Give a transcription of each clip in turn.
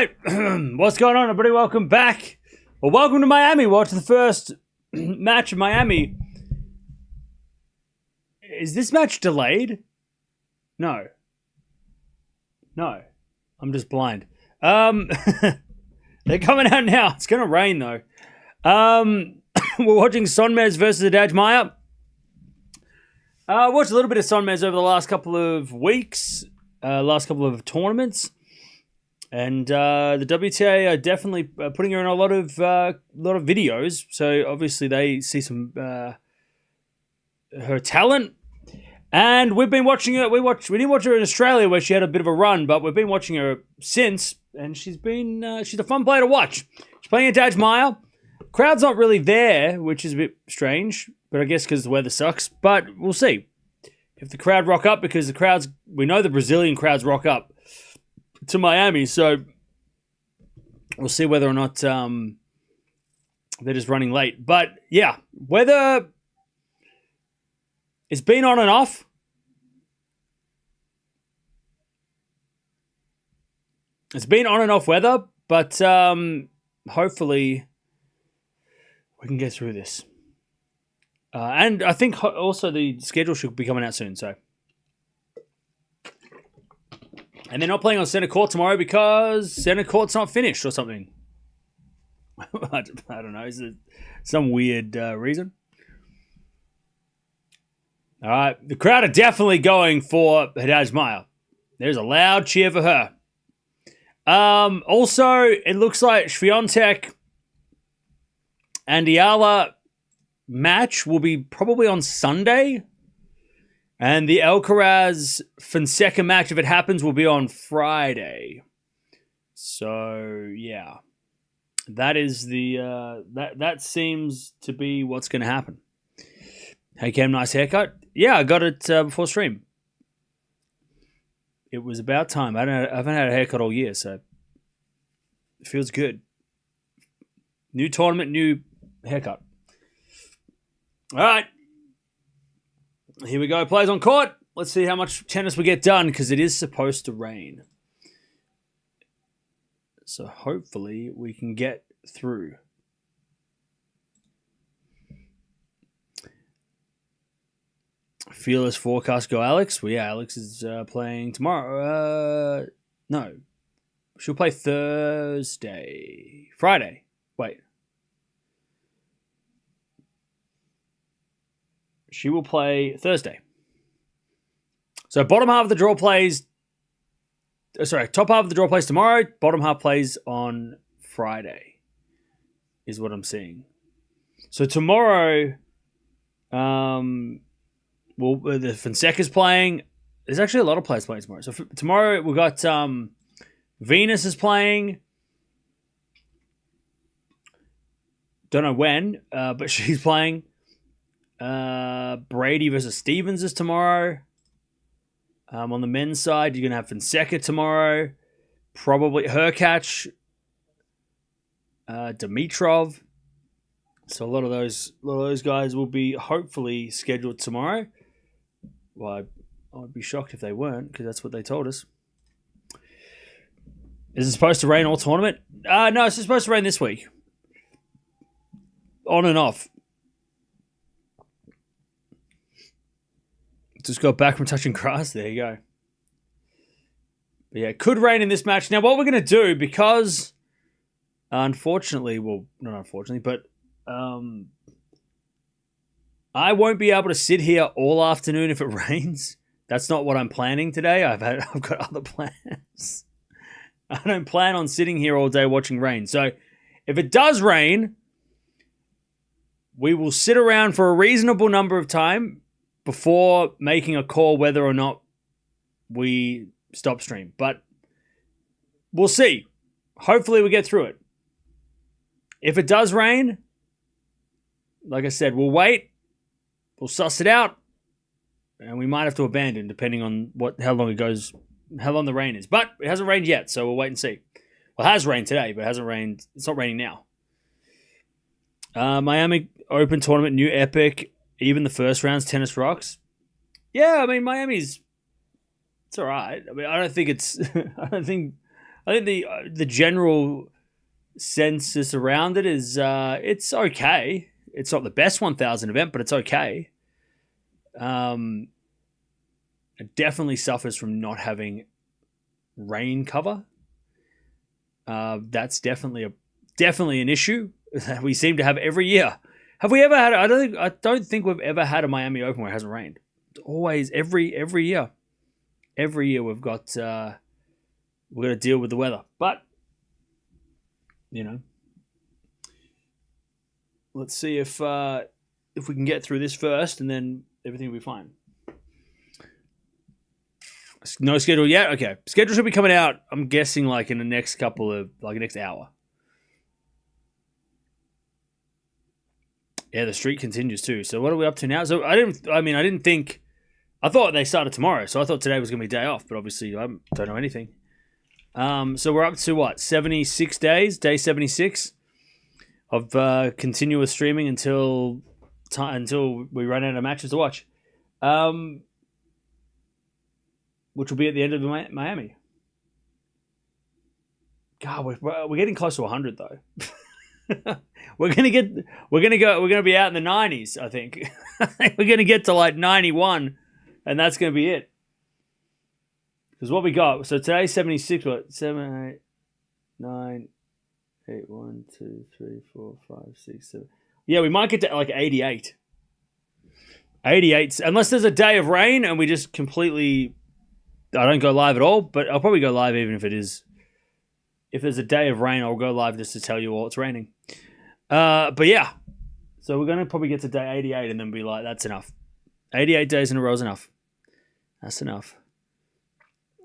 right. What's going on, everybody? Welcome back. Well, welcome to Miami. Watch the first match of Miami. Is this match delayed? No. I'm just blind. They're coming out now. It's going to rain, though. We're watching Sonmez versus Haddad Maia. I watched a little bit of Sonmez over the last couple of weeks, last couple of tournaments. And the WTA are definitely putting her in a lot of videos. So obviously they see some her talent. And we've been watching her. We didn't watch her in Australia where she had a bit of a run, but we've been watching her since, and she's a fun player to watch. She's playing Haddad Maia. Crowd's not really there, which is a bit strange, but I guess because the weather sucks. But we'll see if the crowd rock up, because we know the Brazilian crowds rock up to Miami, so we'll see whether or not they're just running late. But yeah, weather, it's been on and off. It's been on and off weather, but hopefully we can get through this. And I think also the schedule should be coming out soon. So, and they're not playing on center court tomorrow because center court's not finished or something. I don't know. Is it some weird reason? All right, the crowd are definitely going for Haddad Maia. There's a loud cheer for her. Also, it looks like Swiatek and Eala match will be probably on Sunday. And the Alcaraz Fonseca match, if it happens, will be on Friday. So, yeah. That is that seems to be what's going to happen. Hey, Cam, nice haircut. Yeah, I got it before stream. It was about time. I haven't had a haircut all year, so it feels good. New tournament, new haircut. All right. Here we go. Players on court. Let's see how much tennis we get done, because it is supposed to rain. So hopefully we can get through. Fearless forecast, go Alex. Well, yeah, Alex is playing tomorrow. No. She'll play Friday. Wait. She will play Thursday. So top half of the draw plays tomorrow. Bottom half plays on Friday, is what I'm seeing. So tomorrow, the Fonseca's playing. There's actually a lot of players playing tomorrow. So tomorrow we've got Venus is playing. Don't know when, but she's playing. Brady versus Stevens is tomorrow. On the men's side, you're going to have Fonseca tomorrow. Probably Hurkacz, Dimitrov. So a lot of those guys will be hopefully scheduled tomorrow. Well, I would be shocked if they weren't, because that's what they told us. Is it supposed to rain all tournament? No, it's supposed to rain this week. On and off. Just got back from touching grass. There you go. But yeah, it could rain in this match. Now, what we're going to do, because unfortunately, well, not unfortunately, but I won't be able to sit here all afternoon if it rains. That's not what I'm planning today. I've got other plans. I don't plan on sitting here all day watching rain. So if it does rain, we will sit around for a reasonable number of time before making a call whether or not we stop stream. But we'll see. Hopefully we get through it. If it does rain, like I said, we'll wait. We'll suss it out. And we might have to abandon depending on how long the rain is. But it hasn't rained yet, so we'll wait and see. Well, it has rained today, but it hasn't rained. It's not raining now. Miami Open Tournament, new epic. Even the first round's tennis rocks. Yeah, I mean, Miami's, it's all right. I mean, I don't think I think the general census around it is it's okay. It's not the best 1,000 event, but it's okay. It definitely suffers from not having rain cover. That's definitely an issue that we seem to have every year. Have we ever had? I don't think we've ever had a Miami Open where it hasn't rained. It's always every year. Every year we've got to deal with the weather, but let's see if we can get through this first, and then everything will be fine. No schedule yet? Okay. Schedule should be coming out, I'm guessing, like in the next next hour. Yeah, the streak continues too. So what are we up to now? So I thought they started tomorrow, so I thought today was going to be a day off, but obviously I don't know anything. So we're up to what? 76 days, day 76 of continuous streaming until we run out of matches to watch. Which will be at the end of Miami. God, we're getting close to 100 though. We're gonna be out in the 90s. I think we're gonna get to like 91, and that's gonna be it. Because what we got, so today's 76. What 7, 8, 9, 8, 1, 2, 3, 4, 5, 6, 7. Yeah, we might get to like 88. 88, unless there's a day of rain and we just completely. I don't go live at all, but I'll probably go live even if it is. If there's a day of rain, I'll go live just to tell you all it's raining. But yeah, so we're going to probably get to day 88 and then be like, that's enough. 88 days in a row is enough. That's enough.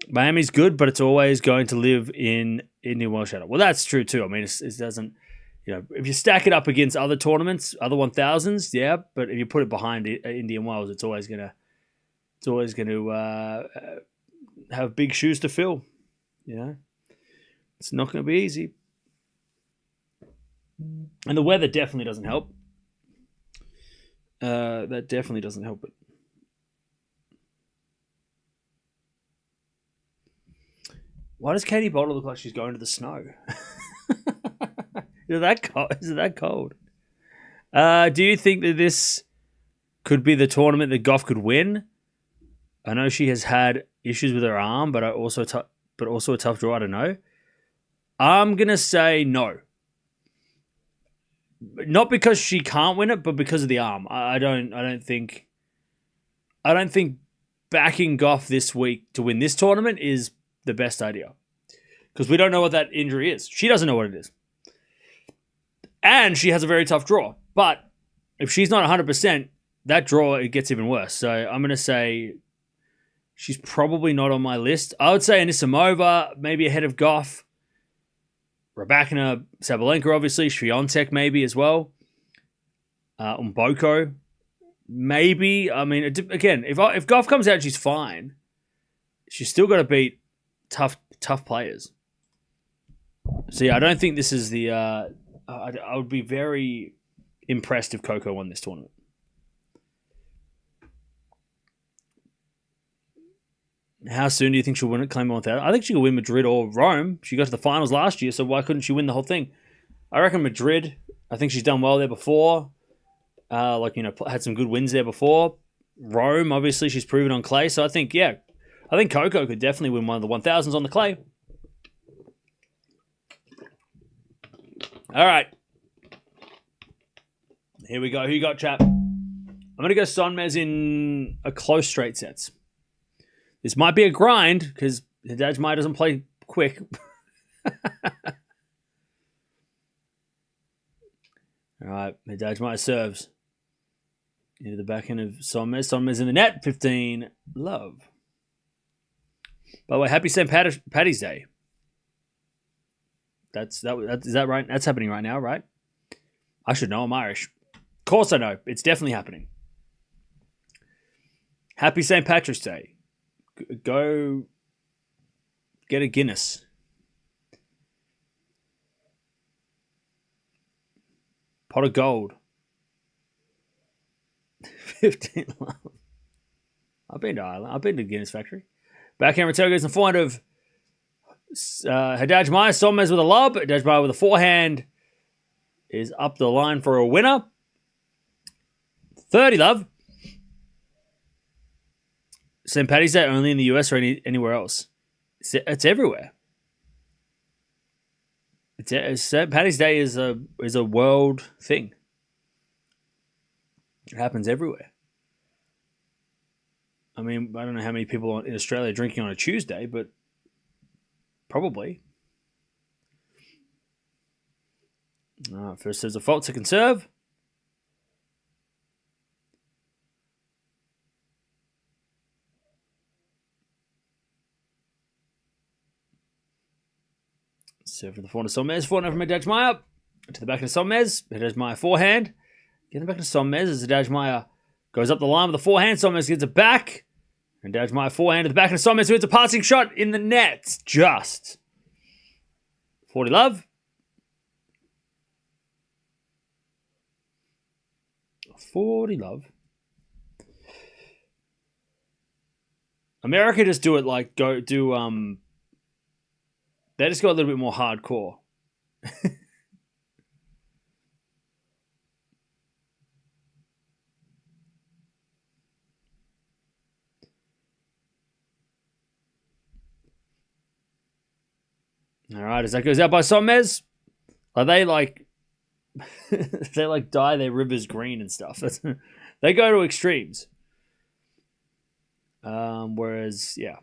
Miami's good, but it's always going to live in Indian Wells Shadow. Well, that's true too. I mean, it doesn't, if you stack it up against other tournaments, other 1000s, yeah, but if you put it behind Indian Wells, it's always going to have big shoes to fill. It's not going to be easy. And the weather definitely doesn't help. That definitely doesn't help it. Why does Katie Boulder look like she's going to the snow? Is it that cold? Is it that cold? Do you think that this could be the tournament that Gauff could win? I know she has had issues with her arm, but also a tough draw. I don't know. I'm gonna say no. Not because she can't win it, but because of the arm. I don't think backing Gauff this week to win this tournament is the best idea, because we don't know what that injury is. She doesn't know what it is, and she has a very tough draw. But if she's not 100%, that draw, it gets even worse. So I'm gonna say she's probably not on my list. I would say Anisimova, maybe ahead of Gauff. Raducanu, Sabalenka, obviously. Swiatek, maybe as well. Mboko, maybe. I mean, again, if Gauff comes out, she's fine. She's still got to beat tough players. So yeah, I don't think this is the. I would be very impressed if Coco won this tournament. How soon do you think she'll win it? Claim 1,000. I think she could win Madrid or Rome. She got to the finals last year, so why couldn't she win the whole thing? I reckon Madrid. I think she's done well there before. Had some good wins there before. Rome, obviously, she's proven on clay. So I think Coco could definitely win one of the 1,000s on the clay. All right. Here we go. Who you got, chap? I'm going to go Sonmez in a close straight sets. This might be a grind because Haddad Maia doesn't play quick. All right, Haddad Maia serves into the back end of Sonmez. Sonmez in the net. 15 love. By the way, happy St. Paddy's Day. Is that right? That's happening right now, right? I should know. I'm Irish. Of course I know. It's definitely happening. Happy St. Patrick's Day. Go get a Guinness. Pot of gold. 15 love. I've been to Ireland. I've been to the Guinness factory. Backhand return goes in 400 of Haddad Maia, Sonmez with a lob. Haddad Maia with a forehand is up the line for a winner. 30 love. St. Paddy's Day only in the US or anywhere else? It's everywhere. St. Paddy's Day is a world thing. It happens everywhere. I mean, I don't know how many people in Australia are drinking on a Tuesday, but probably. First there's a fault to conserve. Serve for the forehand of Sonmez. Forehand from Haddad Maia. To the back of Sonmez. Haddad Maia forehand. Getting back to Sonmez as Haddad Maia goes up the line with the forehand. Sonmez gets it back. And Haddad Maia forehand to the back of Sonmez, who hits a passing shot in the net. Just 40 love. 40 love. America just do it like they just go a little bit more hardcore. All right, as that goes out by Sonmez, they dye their rivers green and stuff. They go to extremes. Whereas, yeah.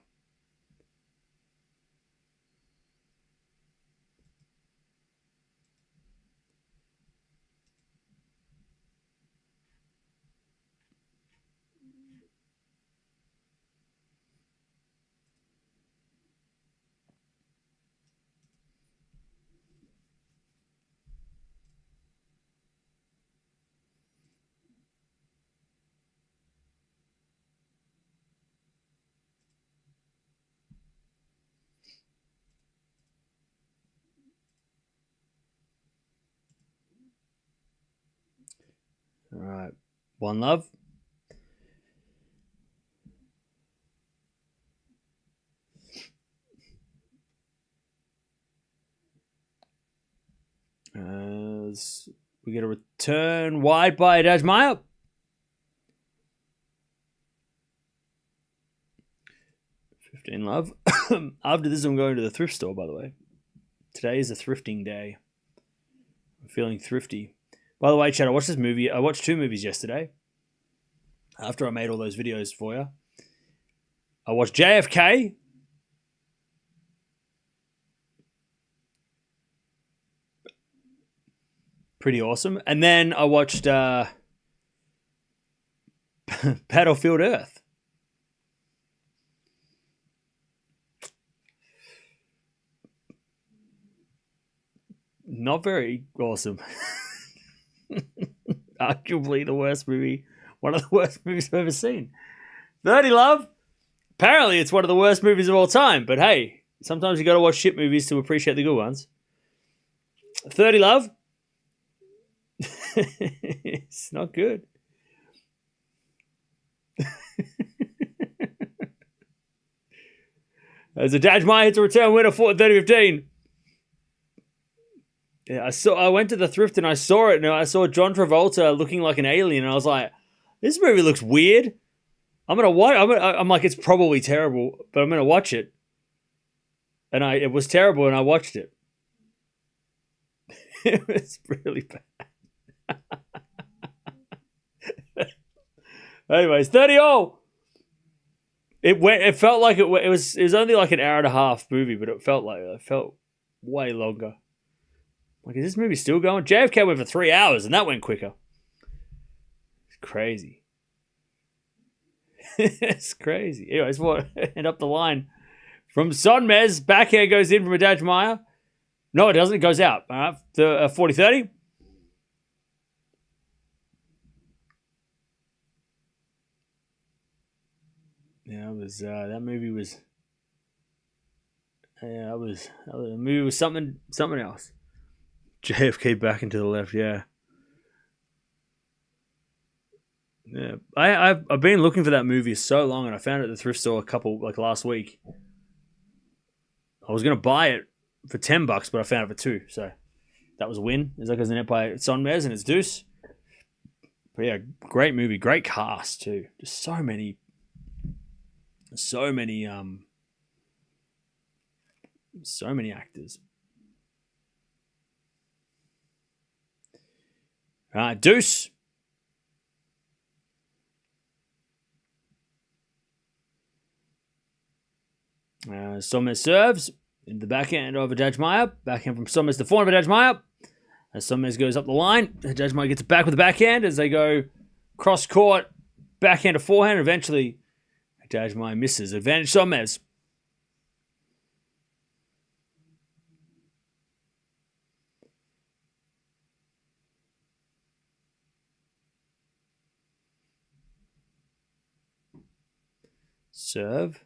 All right. One love. As we get a return wide by Haddad Maia. $15 love. After this, I'm going to the thrift store, by the way. Today is a thrifting day. I'm feeling thrifty. By the way, Chad, I watched this movie. I watched 2 movies yesterday. After I made all those videos for you. I watched JFK. Pretty awesome. And then I watched Battlefield Earth. Not very awesome. Arguably the worst movie. One of the worst movies I've ever seen. 30 love. Apparently it's one of the worst movies of all time. But hey, sometimes you got to watch shit movies to appreciate the good ones. 30 love. It's not good. As Haddad Maia hits a return winner for 30-15. Yeah, I went to the thrift and I saw it, and I saw John Travolta looking like an alien, and I was like, "This movie looks weird." I'm gonna watch. I'm like, it's probably terrible, but I'm gonna watch it. And it was terrible, and I watched it. It was really bad. Anyways, 30-all. It felt like it was only like an hour and a half movie, but it felt way longer. Like, is this movie still going? JFK went for 3 hours, and that went quicker. It's crazy. It's crazy. Anyways, what? And up the line from Sonmez. Backhand goes in from Haddad Maia. No, it doesn't. It goes out. All right, 40-30. Yeah, it was. That movie was. Yeah, the movie was something else. JFK back into the left, yeah. Yeah, I've been looking for that movie so long, and I found it at the thrift store last week. I was going to buy it for $10, but I found it for 2. So that was a win. It's like Zeynep by Sonmez and it's deuce. But yeah, great movie, great cast too. Just so many actors. All right, deuce. Sonmez serves in the backhand of Haddad Maia. Backhand from Sonmez to forehand of Haddad Maia. As Sonmez goes up the line, Haddad Maia gets it back with the backhand as they go cross court, backhand to forehand. Eventually, Haddad Maia misses. Advantage Sonmez. Serve.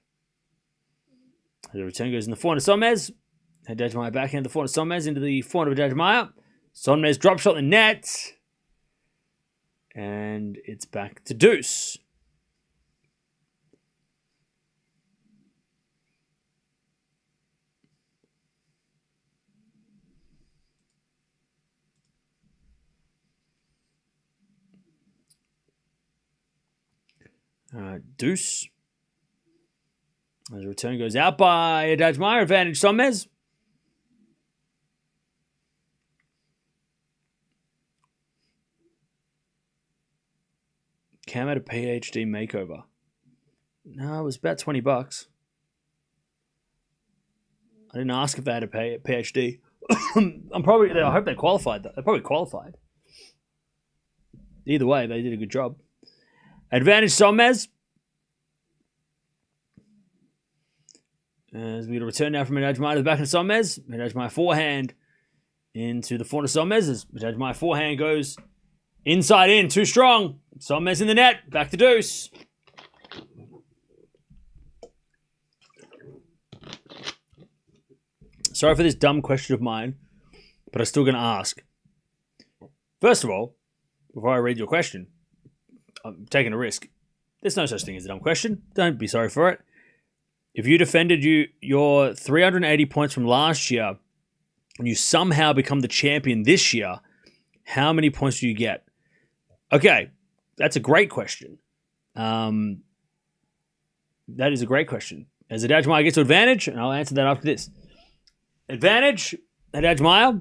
The return goes in the forehand of Sonmez. Haddad Maia backhand the forehand of Sonmez into the forehand of Haddad Maia. Sonmez drop shot in the net. And it's back to deuce. Deuce. As the return goes out by Haddad Maia, advantage Sonmez. Cam had a PhD makeover. No, it was about $20. I didn't ask if they had a PhD. I hope they qualified. They probably qualified. Either way, they did a good job. Advantage Sonmez. As we get a return now from Haddad Maia to the back of Sonmez. Haddad Maia forehand into the forehand of Sonmez. As Haddad Maia forehand goes inside in, too strong. Sonmez in the net, back to deuce. Sorry for this dumb question of mine, but I'm still going to ask. First of all, before I read your question, I'm taking a risk. There's no such thing as a dumb question. Don't be sorry for it. If you defended your 380 points from last year and you somehow become the champion this year, how many points do you get? Okay, that's a great question. That is a great question. As Haddad Maia gets to advantage, and I'll answer that after this. Advantage, Haddad Maia.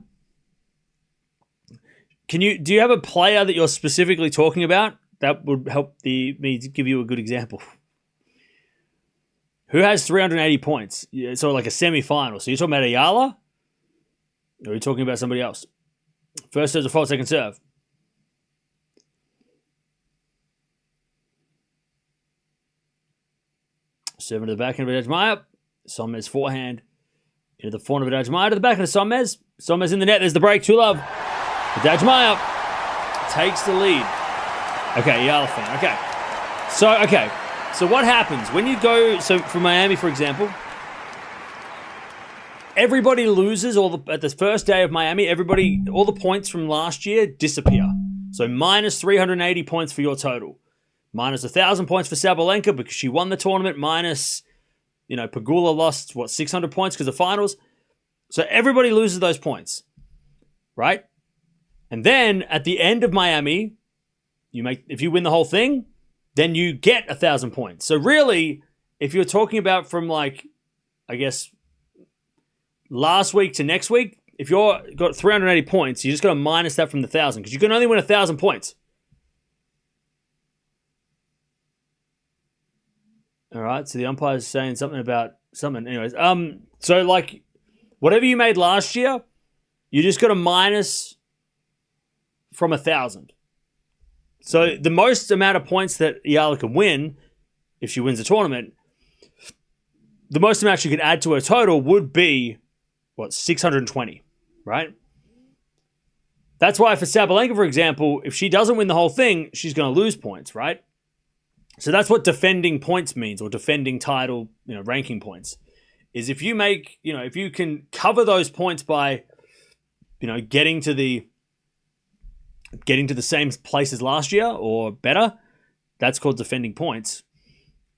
Do you have a player that you're specifically talking about? That would help me give you a good example. Who has 380 points? So like a semi-final. So you're talking about Eala? Or are you talking about somebody else? First serve, fault, second serve. Serving to the backhand of Haddad Maia. Sonmez forehand into the forehand of Haddad Maia to the backhand of Sonmez. Sonmez in the net. There's the break. 2-love. Haddad Maia takes the lead. Okay, Eala fan. Okay. So what happens when you go? So for Miami, for example, everybody loses at the first day of Miami. All the points from last year disappear. So minus 380 points for your total. Minus 1,000 points for Sabalenka because she won the tournament. Minus, Pegula lost, 600 points because of finals. So everybody loses those points, right? And then at the end of Miami, if you win the whole thing, then you get 1,000 points. So really, if you're talking about from last week to next week, if you've got 380 points, you just got to minus that from the 1,000 because you can only win 1,000 points. All right, so the umpire's saying something about something. Anyways, so whatever you made last year, you just got to minus from 1,000. So the most amount of points that Eala can win, if she wins the tournament, the most amount she could add to her total would be, 620, right? That's why for Sabalenka, for example, if she doesn't win the whole thing, she's going to lose points, right? So that's what defending points means, or defending title, ranking points, is if you make, if you can cover those points by, getting to the same place as last year or better, that's called defending points.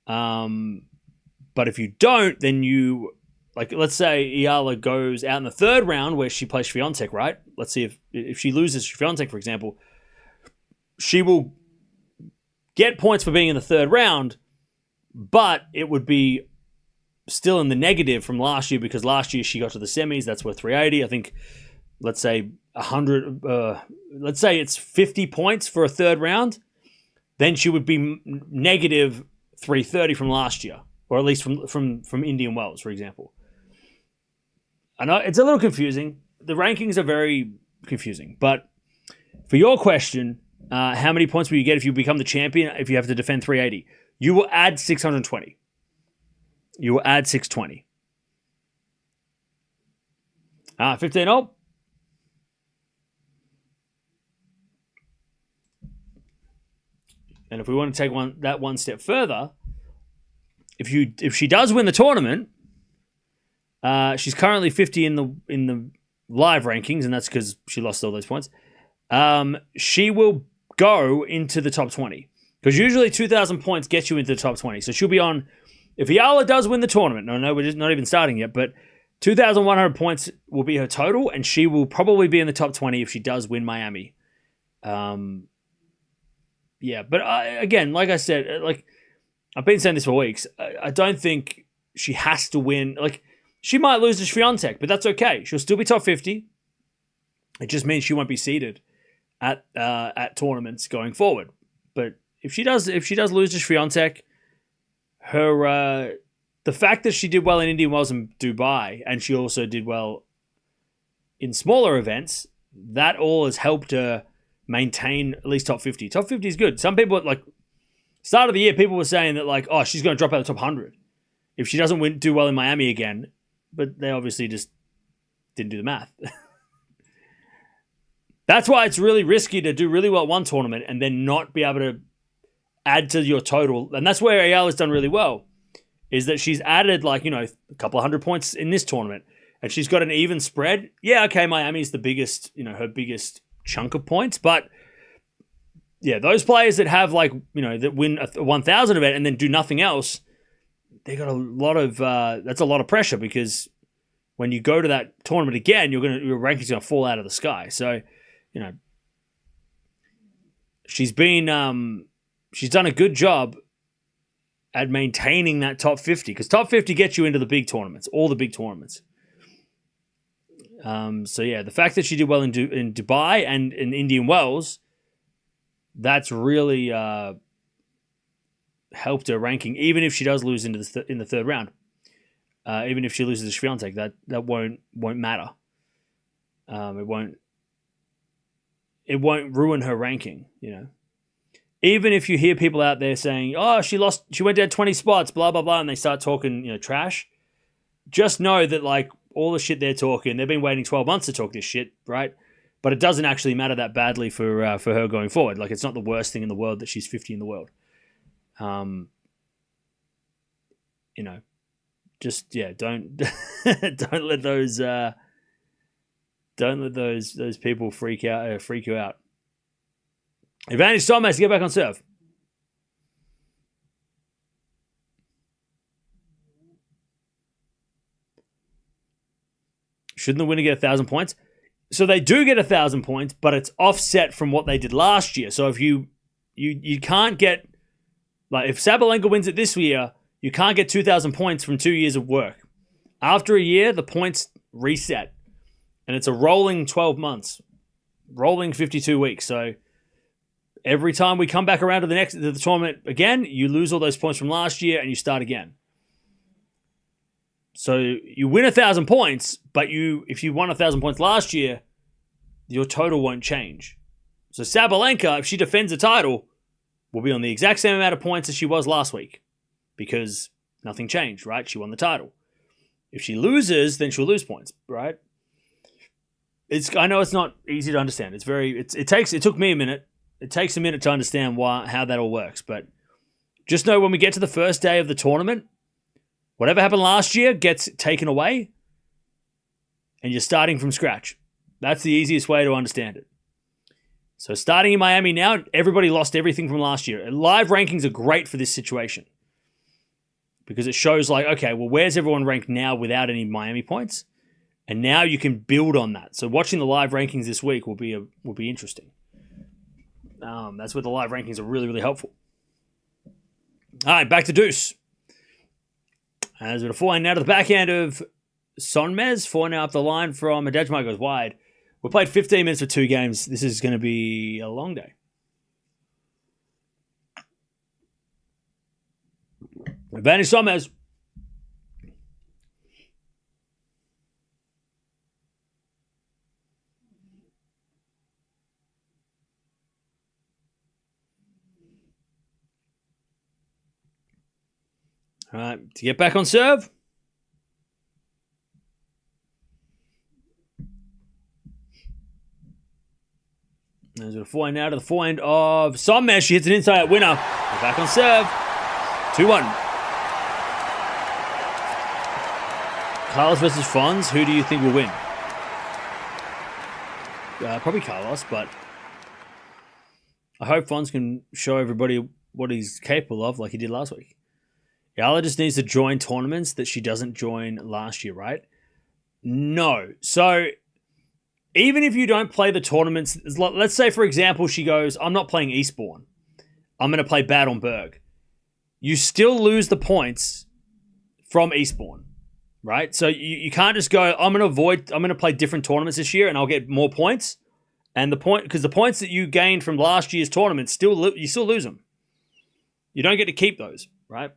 But if you don't, then you like, let's say Eala goes out in the third round where she plays Swiatek, right? Let's see if she loses Swiatek, for example, she will get points for being in the third round, but it would be still in the negative from last year because last year she got to the semis. That's worth 380. I think, let's say 100. Let's say it's 50 points for a third round. Then she would be negative 330 from last year, or at least from Indian Wells, for example. I know it's a little confusing. The rankings are very confusing. But for your question, how many points will you get if you become the champion if you have to defend 380? You will add 620. You will add 620. 15-0. And if we want to take that one step further, if she does win the tournament, she's currently 50 in the live rankings, and that's because she lost all those points. She will go into the top 20 because usually 2,000 points gets you into the top 20. So she'll be on. If Eala does win the tournament, no, we're just not even starting yet, but 2,100 points will be her total, and she will probably be in the top 20 if she does win Miami. Yeah, but again, like I said, like I've been saying this for weeks, I don't think she has to win. Like, she might lose to Swiatek, but that's okay. She'll still be top 50. It just means she won't be seeded at tournaments going forward. But if she does lose to Swiatek, the fact that she did well in Indian Wells and Dubai, and she also did well in smaller events, that all has helped her maintain at least top 50. Top 50 is good. Some people, like, start of the year, people were saying that, like, oh, she's going to drop out of the top 100 if she doesn't do well in Miami again. But they obviously just didn't do the math. That's why it's really risky to do really well at one tournament and then not be able to add to your total. And that's where Eala's done really well, is that she's added, like, you know, a couple of 100 points in this tournament, and she's got an even spread. Yeah, okay, Miami's the biggest, you know, her biggest chunk of points, but yeah, those players that have, like, you know, that win a 1,000 event and then do nothing else, they got a lot of that's a lot of pressure, because when you go to that tournament again, your ranking's gonna fall out of the sky. So, you know, she's done a good job at maintaining that top 50, because top 50 gets you into the big tournaments, all the big tournaments. So yeah, the fact that she did well in Dubai and in Indian Wells, that's really helped her ranking, even if she does lose in the third round. Even if she loses to Swiatek, that won't matter. It won't ruin her ranking, you know. Even if you hear people out there saying, "Oh, she went down 20 spots, blah blah blah," and they start talking, you know, trash, just know that, like, all the shit they're talking, they've been waiting 12 months to talk this shit, right? But it doesn't actually matter that badly for her going forward. Like, it's not the worst thing in the world that she's 50 in the world. You know, just, yeah, don't let those people freak you out. Advantage Sonmez to get back on serve. Shouldn't the winner get 1,000 points? So they do get 1,000 points, but it's offset from what they did last year. So if you can't get, like, if Sabalenka wins it this year, you can't get 2,000 points from 2 years of work. After a year, the points reset, and it's a rolling 12 months, rolling 52 weeks. So every time we come back around to the tournament again, you lose all those points from last year and you start again. So you win 1,000 points, but if you won 1,000 points last year, your total won't change. So Sabalenka, if she defends the title, will be on the exact same amount of points as she was last week, because nothing changed, right? She won the title. If she loses, then she'll lose points, right? I know it's not easy to understand. It took me a minute. It takes a minute to understand how that all works, but just know when we get to the first day of the tournament, whatever happened last year gets taken away, and you're starting from scratch. That's the easiest way to understand it. So starting in Miami now, everybody lost everything from last year. Live rankings are great for this situation, because it shows like, okay, well, where's everyone ranked now without any Miami points? And now you can build on that. So watching the live rankings this week will be interesting. That's where the live rankings are really, really helpful. All right, back to deuce. As with a forehand now to the backhand of Sonmez. Forehand now up the line from Haddad Maia goes wide. We played 15 minutes for 2 games. This is going to be a long day. Advantage Sonmez. All right, to get back on serve. There's a forehand now to the forehand of Sonmez. She hits an inside out winner. We're back on serve. 2-1. Carlos versus Fons. Who do you think will win? Probably Carlos, but I hope Fons can show everybody what he's capable of like he did last week. Eala just needs to join tournaments that she doesn't join last year, right? No. So even if you don't play the tournaments, let's say, for example, she goes, I'm not playing Eastbourne. I'm going to play Bad on Berg. You still lose the points from Eastbourne, right? So you can't just go, I'm going to play different tournaments this year and I'll get more points. And because the points that you gained from last year's tournament, you still lose them. You don't get to keep those, right?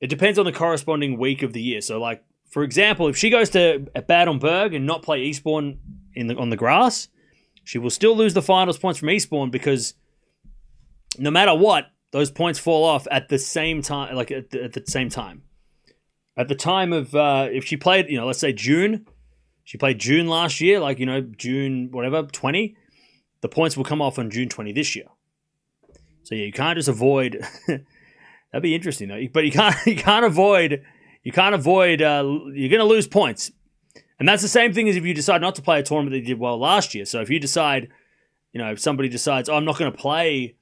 It depends on the corresponding week of the year. So, like, for example, if she goes to Bad on Berg and not play Eastbourne on the grass, she will still lose the finals points from Eastbourne because no matter what, those points fall off at the same time, like at the same time. At the time of, if she played, let's say June, she played June last year, like, June, whatever, 20, the points will come off on June 20 this year. So, yeah, you can't just avoid... That'd be interesting, though. But you can't avoid. You're going to lose points, and that's the same thing as if you decide not to play a tournament that you did well last year. So if you decide, if somebody decides, I'm not going to play,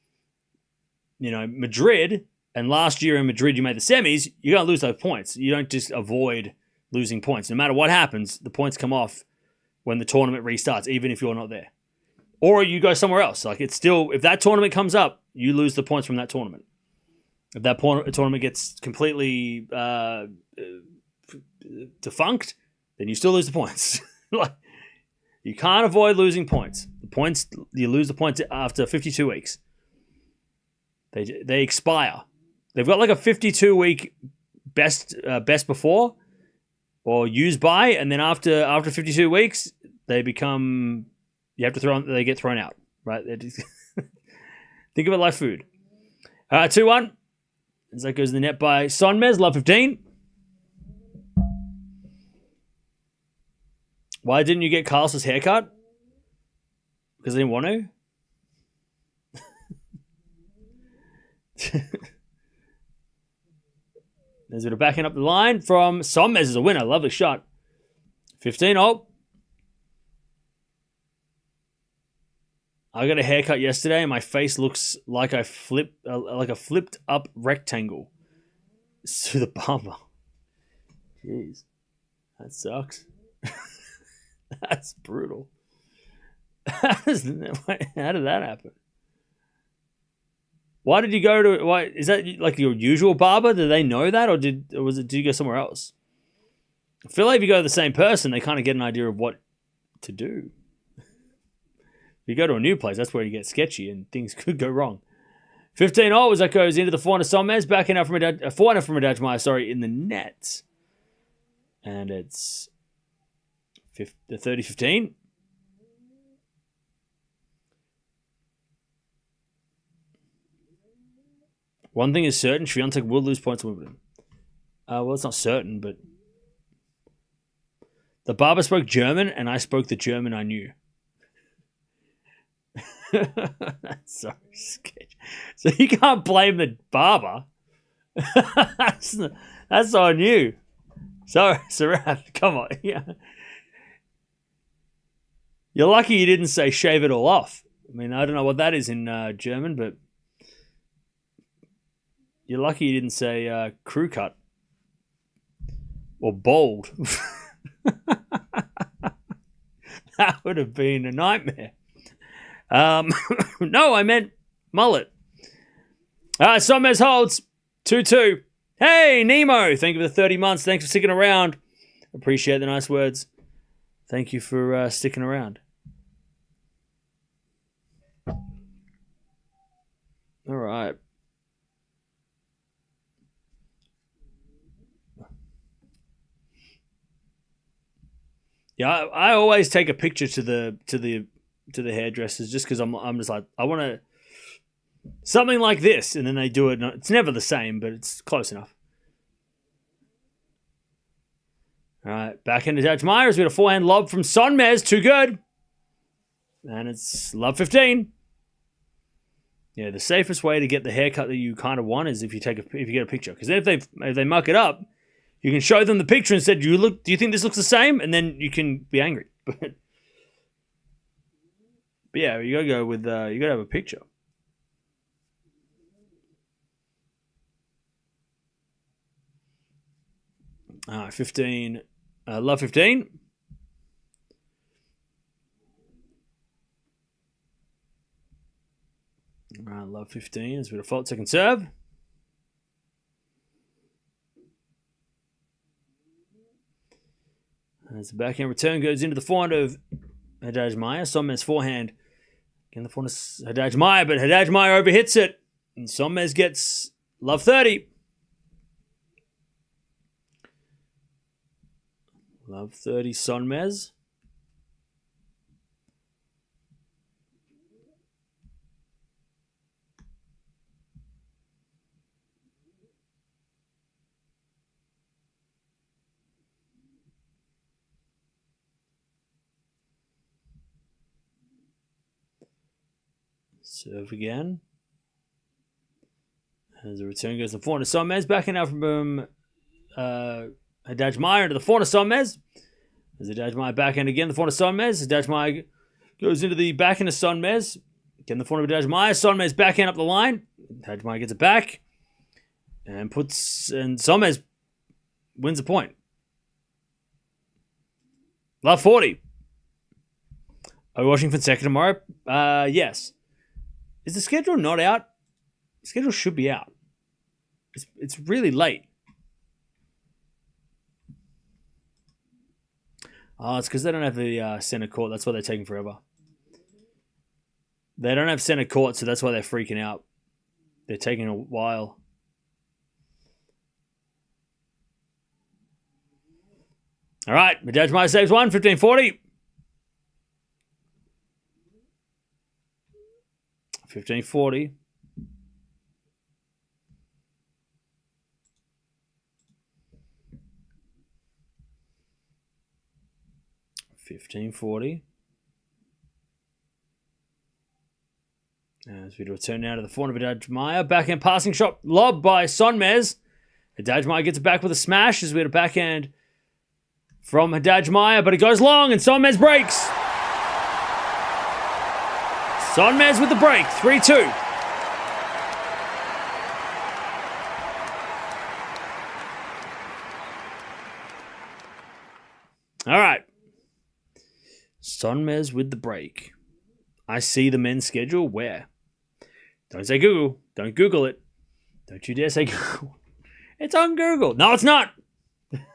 Madrid, and last year in Madrid you made the semis, you're going to lose those points. You don't just avoid losing points. No matter what happens, the points come off when the tournament restarts, even if you're not there, or you go somewhere else. Like it's still, if that tournament comes up, you lose the points from that tournament. If that tournament gets completely defunct, then you still lose the points. Like you can't avoid losing points. You lose the points after 52 weeks. They expire. They've got like a 52-week best before or use by, and then after 52 weeks, they get thrown out. Right? Think of it like food. 2-1. As that goes in the net by Sonmez, love 15. Why didn't you get Carlos's haircut? Because I didn't want to. There's a bit of backing up the line from Sonmez as a winner. Lovely shot. 15-0. I got a haircut yesterday and my face looks like a flipped up rectangle. To the barber. Jeez. That sucks. That's brutal. How did that happen? Why did you go to... Why is that like your usual barber? Did they know that? Or did you go somewhere else? I feel like if you go to the same person, they kind of get an idea of what to do. If you go to a new place, that's where you get sketchy and things could go wrong. 15-0 as that goes into the forehand of Sonmez, backing up from a forehand from Haddad Maia, in the net. And it's 30-15. One thing is certain, Swiatek will lose points in Wimbledon. Well, it's not certain, but the barber spoke German and I spoke the German I knew. That's so sketchy. So you can't blame the barber. that's on you. Sorry, Sarat, come on. Yeah. You're lucky you didn't say shave it all off. I mean, I don't know what that is in German, but you're lucky you didn't say crew cut. or bald. That would have been a nightmare. No, I meant mullet. Sonmez holds 2-2. Hey, Nemo. Thank you for the 30 months. Thanks for sticking around. Appreciate the nice words. Thank you for sticking around. All right. Yeah, I always take a picture to the hairdressers just because I'm just like, I want to something like this, and then they do it. It's never the same, but it's close enough. All right, back into Haddad Maia. We got a forehand lob from Sonmez, too good, and it's love 15. Yeah, the safest way to get the haircut that you kind of want is if you get a picture, because if they muck it up, you can show them the picture and said, "Do you think this looks the same?" And then you can be angry. But yeah, you gotta go with you gotta have a picture. All right, 15. Love 15. All right, love 15 as we default second serve. As the backhand return goes into the forehand of Haddad Maia. Sonmez forehand. Again, the forehand is Haddad Maia, but Haddad Maia overhits it. And Sonmez gets love 30. Love 30, Sonmez. Serve again. As the return goes to the forehand of Sonmez. Backing out from Haddad Maia into the forehand of Sonmez. As Haddad Maia backhand again, the forehand of Sonmez. Haddad Maia goes into the backhand of Sonmez. Again, the forehand of Haddad Maia. Sonmez backhand up the line. Haddad Maia gets it back. And Sonmez wins the point. Love 40. Are we watching Fonseca tomorrow? Yes. Is the schedule not out? The schedule should be out. It's really late. Oh, it's because they don't have the center court. That's why they're taking forever. They don't have center court, so that's why they're freaking out. They're taking a while. All right, Haddad Maia saves one, 15-40. 15-40. As we return now to the forehand of Haddad Maia. Backhand passing shot lob by Sonmez. Haddad Maia gets it back with a smash as we had a backhand from Haddad Maia, but it goes long and Sonmez breaks. Sonmez with the break, 3-2. All right. Sonmez with the break. I see the men's schedule where? Don't say Google. Don't Google it. Don't you dare say Google. It's on Google. No, it's not.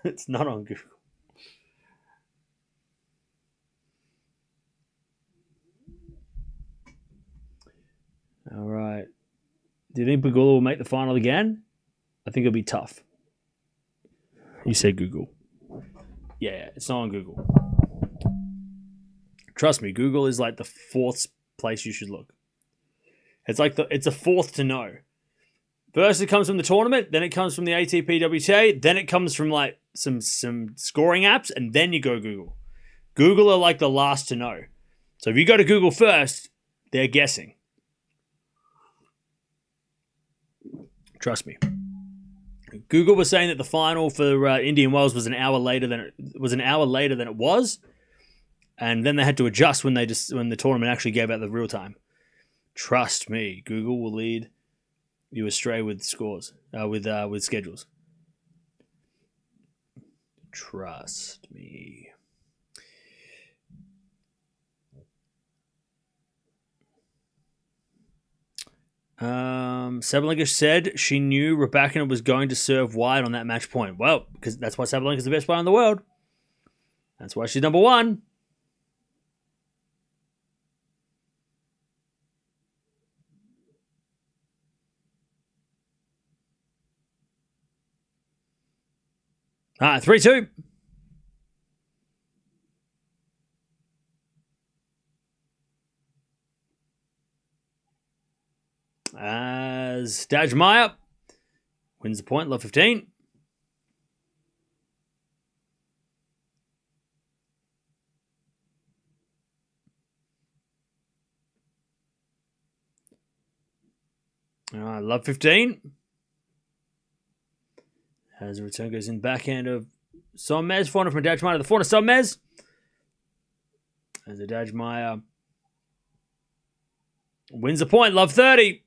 It's not on Google. All right. Do you think Pegula will make the final again? I think it'll be tough. You said Google. Yeah, it's not on Google. Trust me, Google is like the fourth place you should look. It's like it's a fourth to know. First it comes from the tournament, then it comes from the ATP WTA, then it comes from like some scoring apps, and then you go Google. Google are like the last to know. So if you go to Google first, they're guessing. Trust me. Google was saying that the final for Indian Wells was an hour later than it was, and then they had to adjust when the tournament actually gave out the real time. Trust me, Google will lead you astray with scores, with schedules. Trust me. Sabalenka said she knew Raducanu was going to serve wide on that match point. Well, because that's why Sabalenka's the best player in the world. That's why she's number one. All right, 3-2. As Haddad Maia wins the point, love 15. All right, love 15. As the return goes in backhand of Sonmez. Forehand from Haddad Maia to the forehand of Sonmez. As Haddad Maia wins the point, love 30.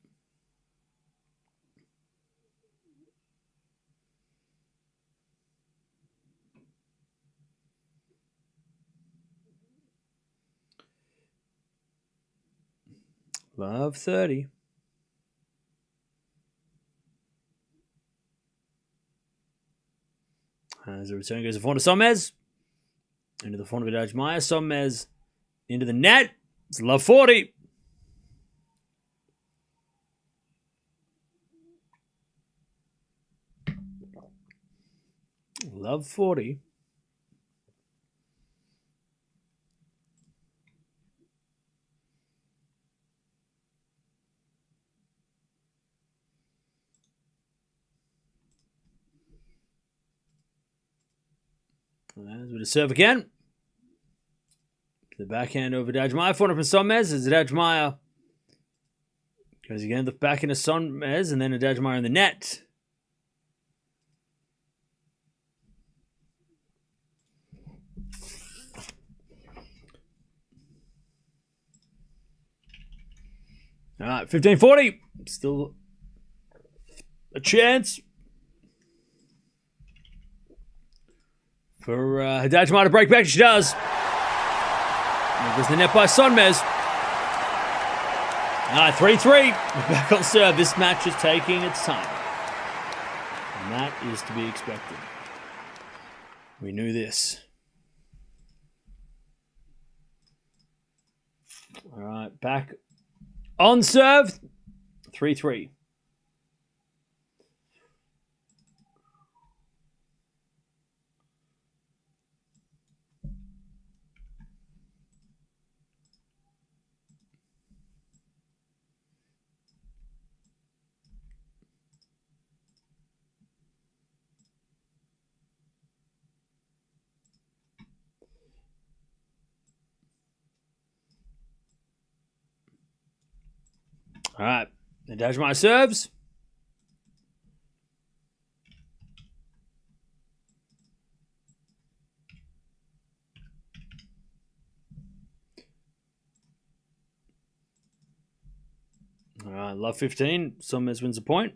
Love 30. As the return goes to the forehand of Sonmez. Into the forehand of Haddad Maia. Sonmez into the net. It's love 40. Love 40. As with a serve again. The backhand over Haddad Maia. Forehand from Sonmez as Haddad Maia goes again. The backhand of Sonmez and then Haddad Maia in the net. All right, 15-40. Still a chance for Haddad Maia to break back. She does. There goes the net by Sonmez. All right, 3-3. We're back on serve. This match is taking its time. And that is to be expected. We knew this. All right, back on serve. 3-3. All right, Haddad Maia serves. All right, love 15. Sonmez wins a point.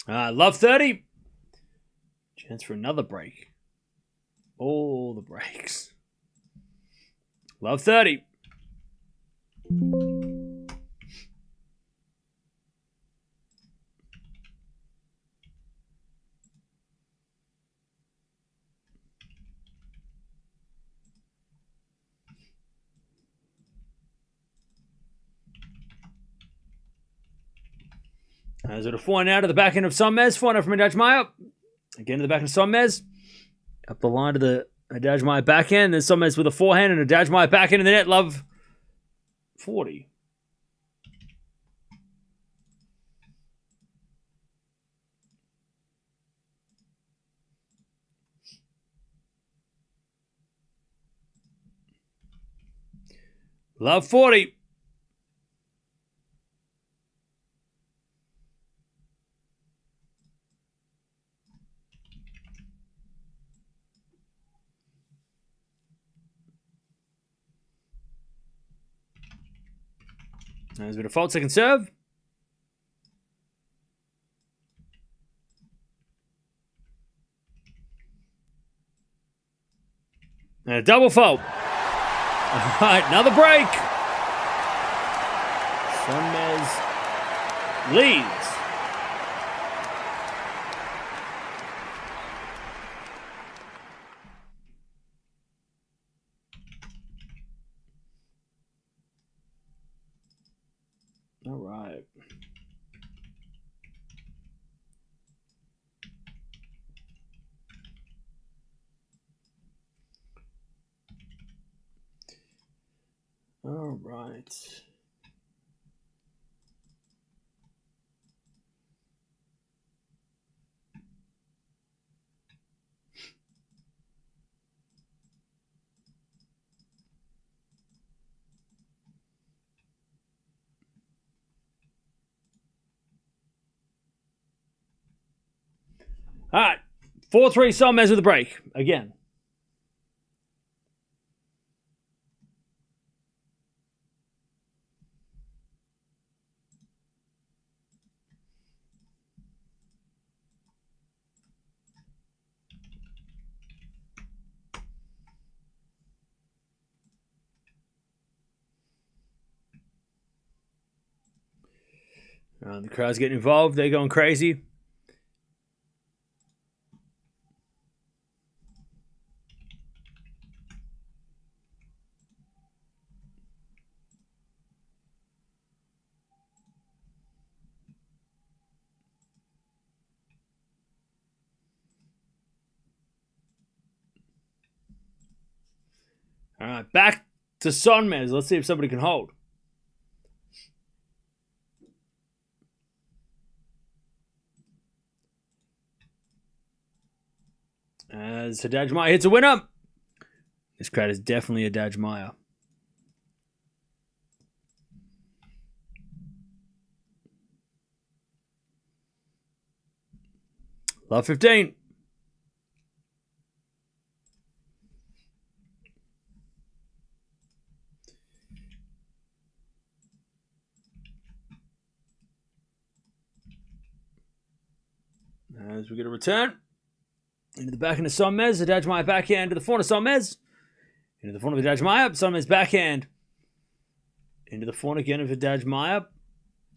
Love 30. Chance for another break. All the breaks. Love 30. As it a forehand out to the back end of Sonmez. Forehand from Haddad Maia. Again to the back of Sonmez. Up the line to the Haddad Maia backhand. Then Sonmez with a forehand and Haddad Maia backhand in the net. Love 40. Love 40. There's a bit of fault second serve. And a double fault. All right, another break. Sonmez leads. All right. All right. All right. 4-3 Sonmez with a break. Again. The crowd's getting involved. They're going crazy. All right, back to Sonmez. Let's see if somebody can hold. As Haddad Maia hits a winner. This crowd is definitely a Haddad Maia. Love 15. As we get a return. Into the backhand of Sonmez. Haddad Maia backhand to the front of Sonmez. Into the front of Haddad Maia. Sonmez backhand. Into the front again of Haddad Maia.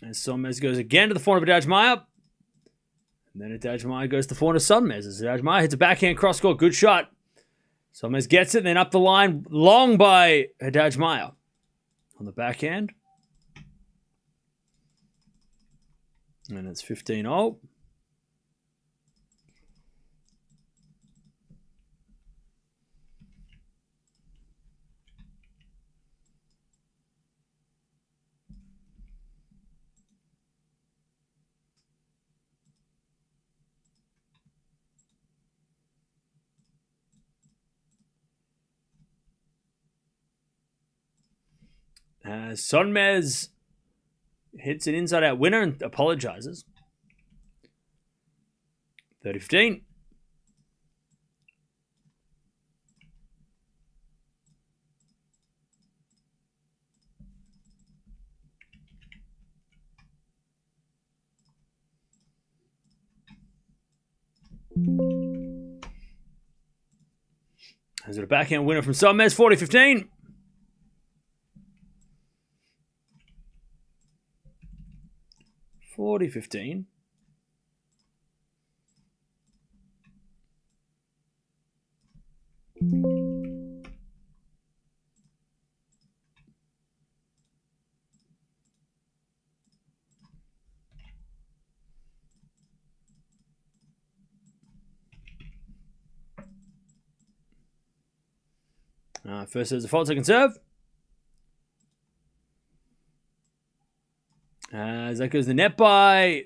And Sonmez goes again to the front of Haddad Maia. And then Haddad Maia goes to the front of Sonmez. As Haddad Maia hits a backhand cross court. Good shot. Sonmez gets it. And then up the line. Long by Haddad Maia. On the backhand. And it's 15-0. Sonmez hits an inside-out winner and apologizes. 30-15. Is it a backhand winner from Sonmez? 40-15. 40-15. First there's a fault, second serve. As that goes the net by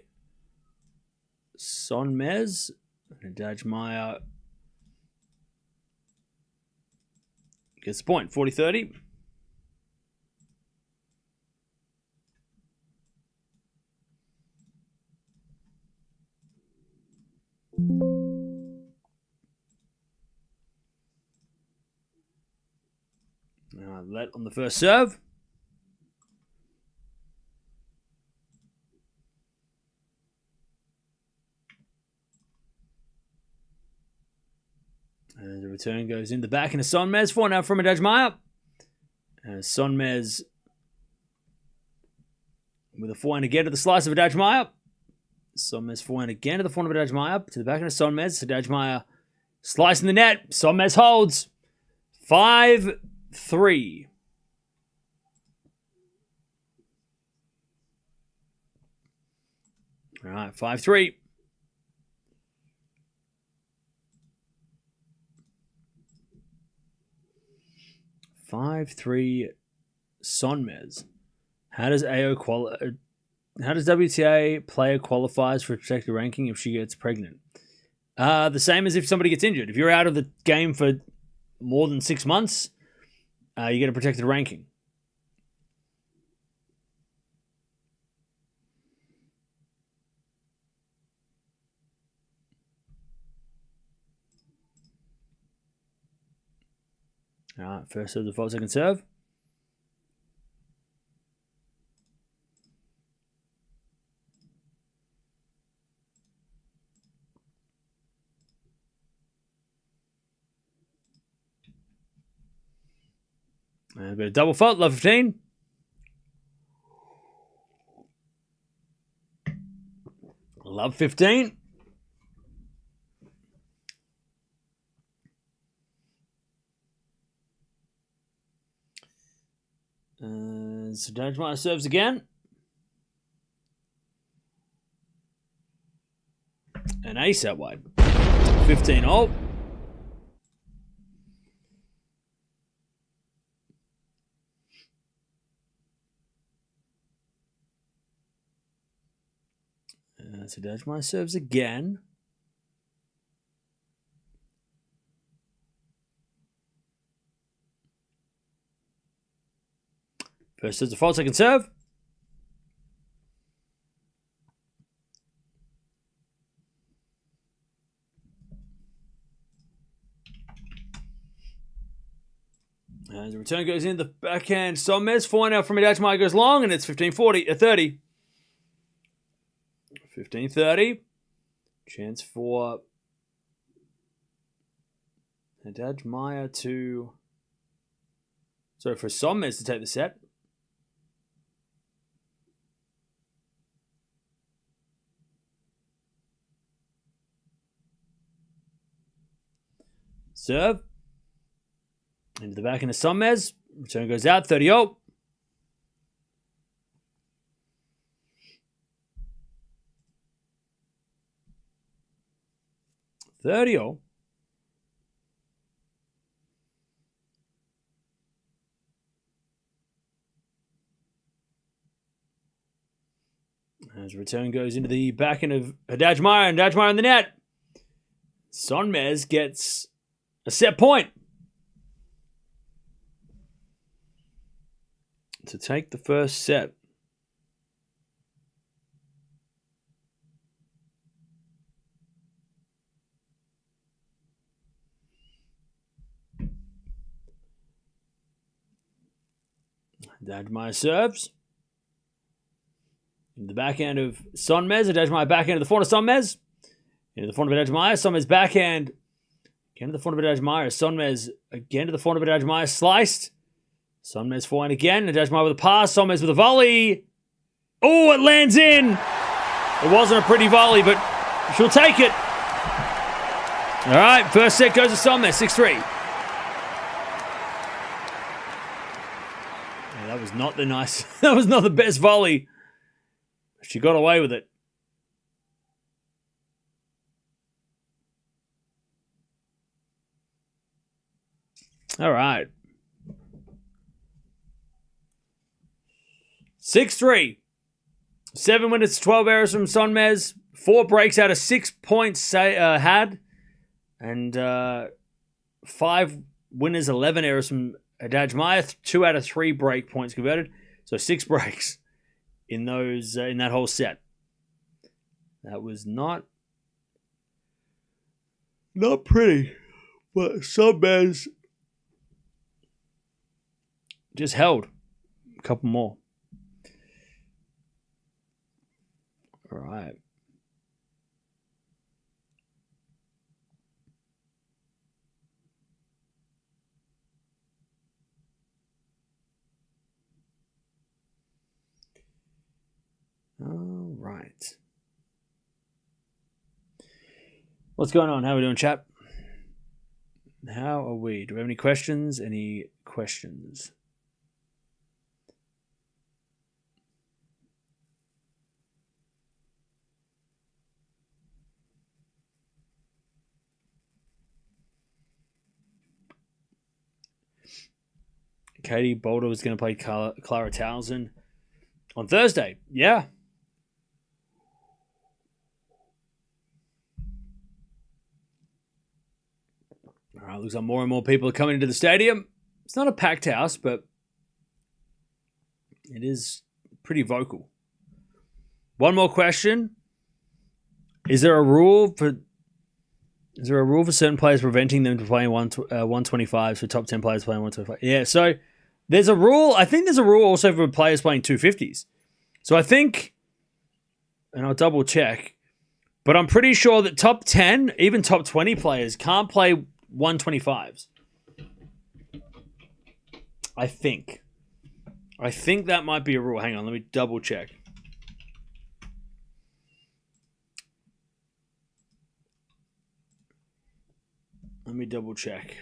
Sonmez. And Haddad Maia gets the point, 40-30. Let on the first serve. And the return goes in the back into Sonmez. 4 now from Haddad Maia. Sonmez with a forehand again to the slice of Haddad Maia. Sonmez forehand again to the forehand of Haddad Maia. To the back into Sonmez. Haddad Maia slicing the net. Sonmez holds. 5-3. All right, 5-3. Sonmez. How does WTA player qualifies for a protected ranking if she gets pregnant? The same as if somebody gets injured. If you're out of the game for more than 6 months, you get a protected ranking. All right, first serve, default, second serve. And a bit of double fault, love 15. Love 15. So Haddad Maia serves again. An ace out wide. 15 all. So Haddad Maia serves again. First serve, default, second serve. As the return goes in, the backhand Sonmez. 4 now from Haddad Maia goes long, and it's 15-30. 15-30. Chance for Haddad Maia to... Sorry, for Sonmez to take the set. Serve. Into the back into Sonmez. Return goes out, 30-0. As return goes into the back end of Haddad Maia, and Haddad Maia in the net. Sonmez gets a set point to take the first set. Haddad Maia serves. In the backhand of Sonmez. Haddad Maia backhand to the forehand of Sonmez. Into the forehand of Haddad Maia. Sonmez backhand. Again to the forehand of Haddad Maia. Sonmez again to the forehand of Haddad Maia. Sliced. Sonmez forehand again. Haddad Maia with a pass. Sonmez with a volley. Oh, it lands in. It wasn't a pretty volley, but she'll take it. All right, first set goes to Sonmez. 6-3. Yeah, that was not the nice. That was not the best volley. She got away with it. All right. 6-3. 7 winners, 12 errors from Sonmez. 4 breaks out of 6 points had. And 5 winners, 11 errors from Haddad Maia. 2 out of 3 break points converted. So 6 breaks in those in that whole set. That was not pretty. But Sonmez just held. A couple more. All right. All right. What's going on? How are we doing, chat? How are we? Do we have any questions? Any questions? Katie Boulder was going to play Clara Townsend on Thursday. Yeah. All right, looks like more and more people are coming into the stadium. It's not a packed house, but it is pretty vocal. One more question. Is there a rule for certain players preventing them from playing 125s for top 10 players playing 125? Yeah, so there's a rule. I think there's a rule also for players playing 250s. So I think, and I'll double check, but I'm pretty sure that top 10, even top 20 players can't play 125s. I think that might be a rule. Hang on, let me double check. Let me double check.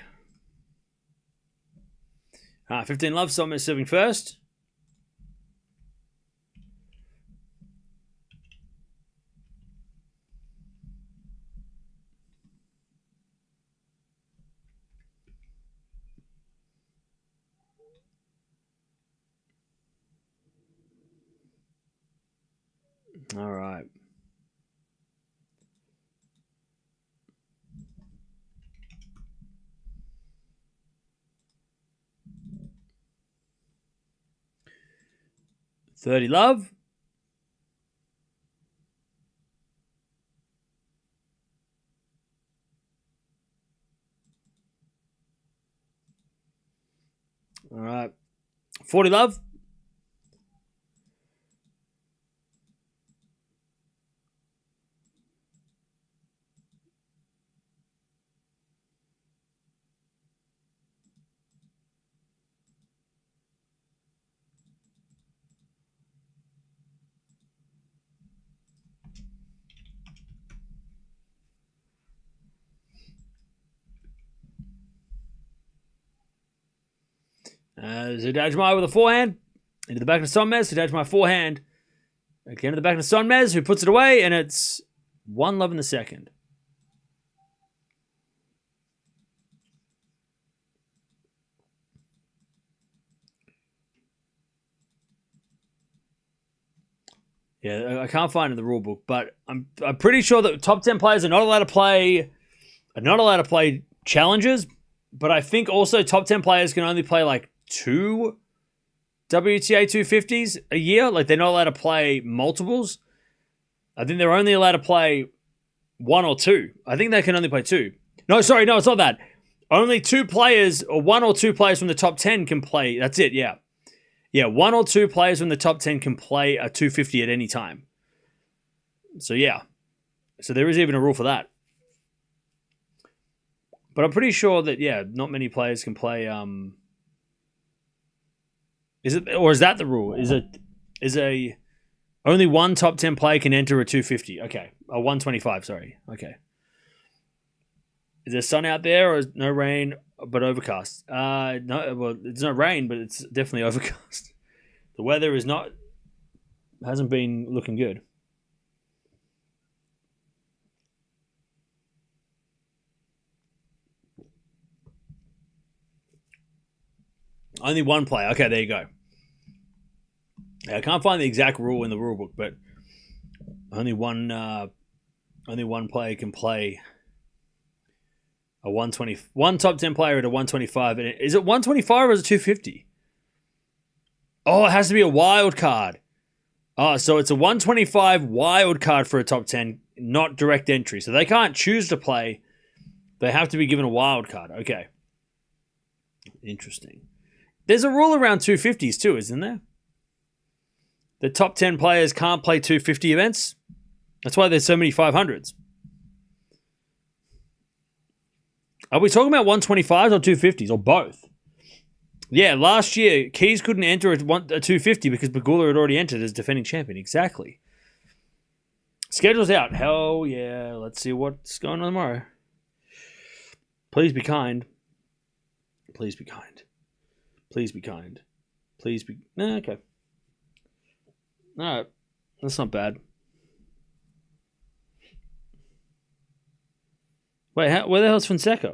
15 love, Sonmez serving first. All right. $30 love. All right. 40 love. Haddad Maia with a forehand. Into the back of Sonmez. Haddad Maia forehand. Again to the back of Sonmez, who puts it away, and it's 1 love in the second. Yeah, I can't find it in the rule book, but I'm pretty sure that top 10 players are not allowed to play challenges, but I think also top 10 players can only play like 2 WTA 250s a year. Like, they're not allowed to play multiples. I think they're only allowed to play 1 or 2. I think they can only play 2. No, sorry, no, it's not that. Only 2 players, or 1 or 2 players from the top 10 can play. That's it, yeah. Yeah, 1 or 2 players from the top 10 can play a 250 at any time. So, yeah. So there is even a rule for that. But I'm pretty sure that, yeah, not many players can play... Is it, or is that the rule? Only one top 10 player can enter a 250? Okay. A 125, sorry. Okay. Is there sun out there, or is no rain but overcast? No, well, it's no rain, but it's definitely overcast. The weather hasn't been looking good. Only one player. Okay, there you go. I can't find the exact rule in the rule book, but only one player can play a 120. One top 10 player at a 125. And is it 125 or is it 250? Oh, it has to be a wild card. Oh, so it's a 125 wild card for a top 10, not direct entry. So they can't choose to play. They have to be given a wild card. Okay. Interesting. There's a rule around 250s too, isn't there? The top 10 players can't play 250 events. That's why there's so many 500s. Are we talking about 125s or 250s or both? Yeah, last year, Keys couldn't enter a 250 because Pegula had already entered as defending champion. Exactly. Schedule's out. Hell yeah. Let's see what's going on tomorrow. Please be kind. Please be kind. Please be kind. Please be... okay. All right. That's not bad. Wait, where the hell's Fonseca?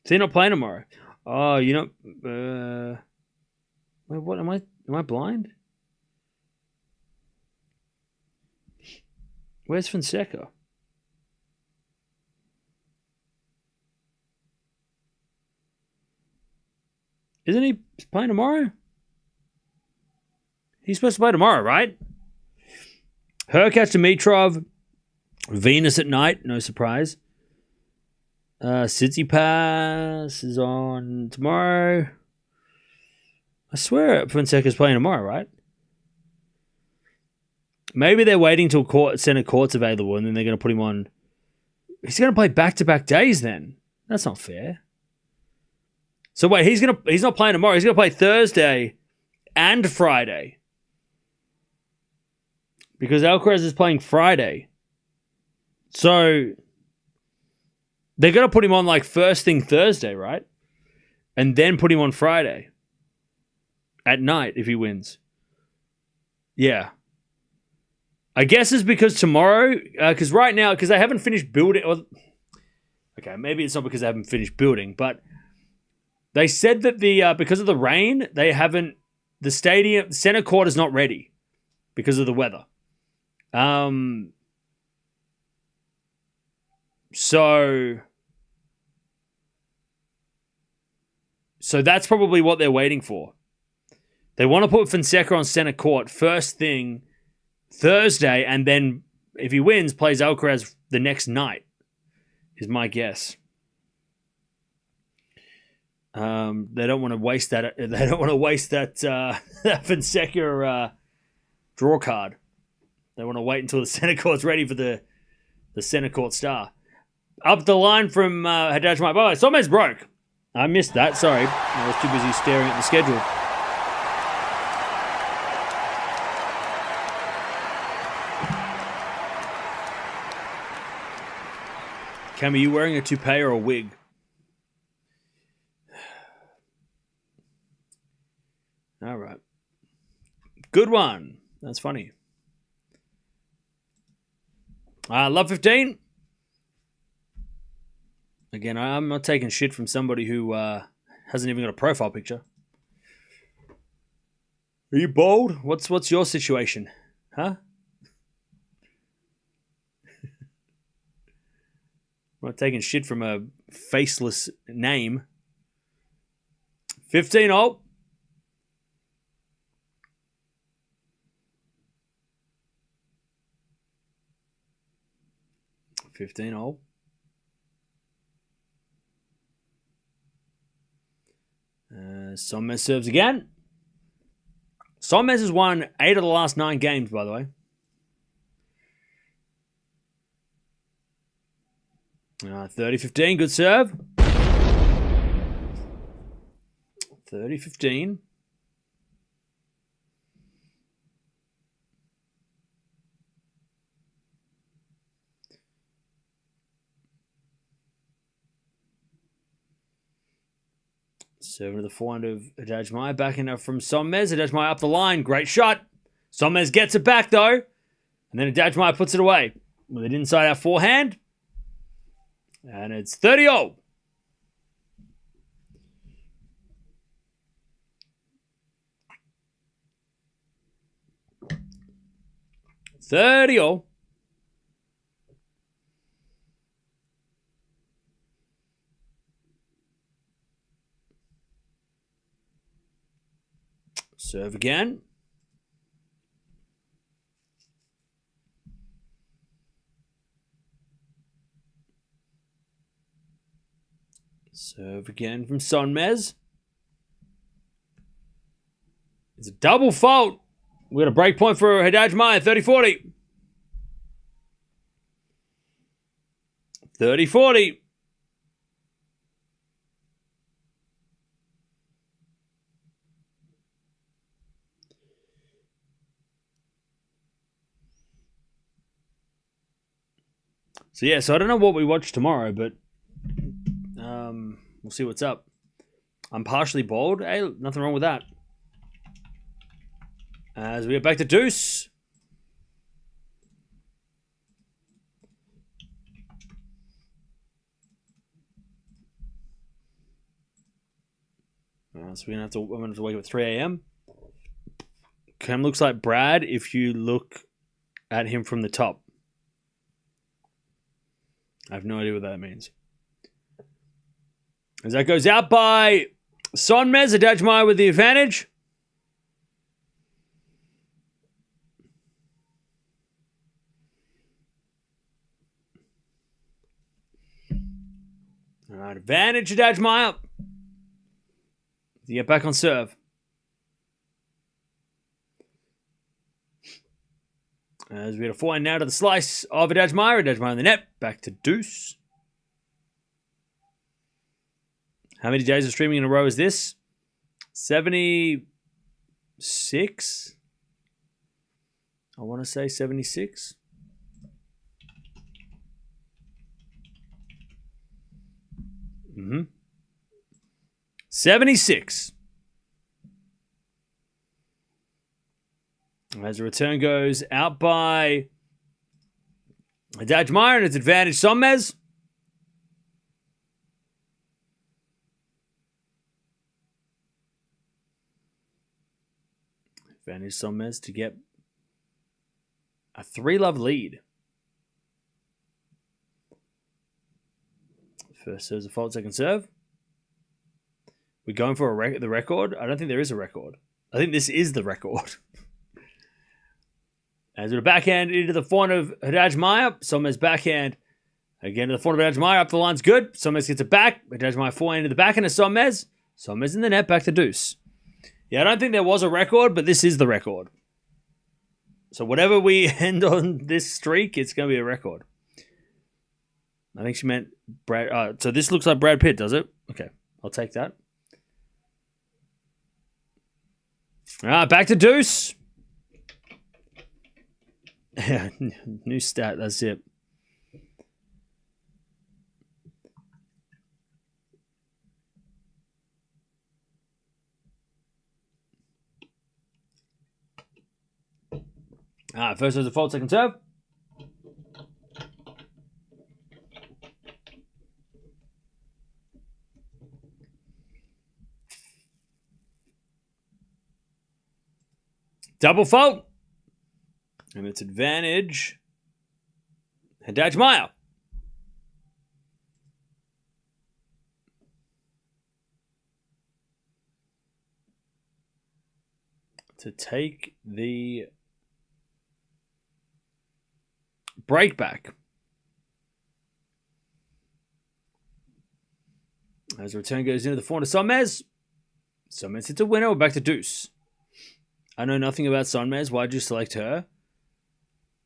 Is he not playing tomorrow? Oh, you know... wait, what? Am I blind? Where's Fonseca? Isn't he playing tomorrow? He's supposed to play tomorrow, right? Hurkacz, Dimitrov, Venus at night, no surprise. Tsitsipas is on tomorrow. I swear Fonseca's playing tomorrow, right? Maybe they're waiting till center court's available and then they're going to put him on. He's going to play back-to-back days then. That's not fair. So wait, he's not playing tomorrow. He's going to play Thursday and Friday. Because Alcaraz is playing Friday. So they're going to put him on like first thing Thursday, right? And then put him on Friday. At night if he wins. Yeah. I guess it's because tomorrow, because right now, because they haven't finished building. Okay, maybe it's not because they haven't finished building, but they said that because of the rain, they haven't. The stadium, center court is not ready because of the weather. So that's probably what they're waiting for. They want to put Fonseca on center court first thing Thursday, and then if he wins, plays Alcaraz the next night, is my guess. They don't want to waste that. They don't want to waste that Fonseca draw card. They want to wait until the center court's ready for the center court star. Up the line from Haddad Maia. By the way, Sonmez broke. I missed that. Sorry, I was too busy staring at the schedule. Cam, are you wearing a toupee or a wig? All right. Good one. That's funny. Love 15. Again, I'm not taking shit from somebody who hasn't even got a profile picture. Are you bald? What's your situation? Huh? I'm not taking shit from a faceless name. 15 all. Sonmez serves again. Sonmez has won 8 of the last 9 games, by the way. 30-15, good serve. 30-15. Serving to the forehand of Haddad Maia. Backing up from Sonmez. Haddad Maia up the line. Great shot. Sonmez gets it back, though. And then Haddad Maia puts it away with an inside-out forehand. And it's 30-0. Serve again. Serve again from Sonmez. It's a double fault. We got a break point for Haddad Maia, 30-40. 30-40. So yeah, so I don't know what we watch tomorrow, but we'll see what's up. I'm partially bald. Hey, nothing wrong with that. As we get back to deuce. So we're gonna have to wake up at 3 a.m. Cam looks like Brad if you look at him from the top. I have no idea what that means. As that goes out by Sonmez, Haddad Maia with the advantage. All right, advantage Haddad Maia. To get back on serve. As we get a forehand now to the slice of Haddad Maia. Haddad Maia on the net. Back to deuce. How many days of streaming in a row is this? 76? I want to say 76. Mm-hmm. 76. As the return goes out by Haddad Maia and its advantage Sonmez. Advantage Sonmez to get a 3-love lead. First serve's a fault, second serve. We're going for the record? I don't think there is a record. I think this is the record. As with a backhand into the forehand of Haddad Maia. Sonmez backhand again to the forehand of Haddad Maia. Up the line's good. Sonmez gets it back. Haddad Maia forehand to the backhand of Sonmez. Sonmez in the net, back to deuce. Yeah, I don't think there was a record, but this is the record. So whatever we end on this streak, it's going to be a record. I think she meant Brad. So this looks like Brad Pitt, does it? Okay, I'll take that. All right, back to deuce. Yeah, new stat. That's it. All right, first there's a fault, second serve. Double fault. And it's advantage Haddad Maia. To take the break back. As the return goes into the forehand of Sonmez. Sonmez hits a winner. We're back to deuce. I know nothing about Sonmez. Why'd you select her?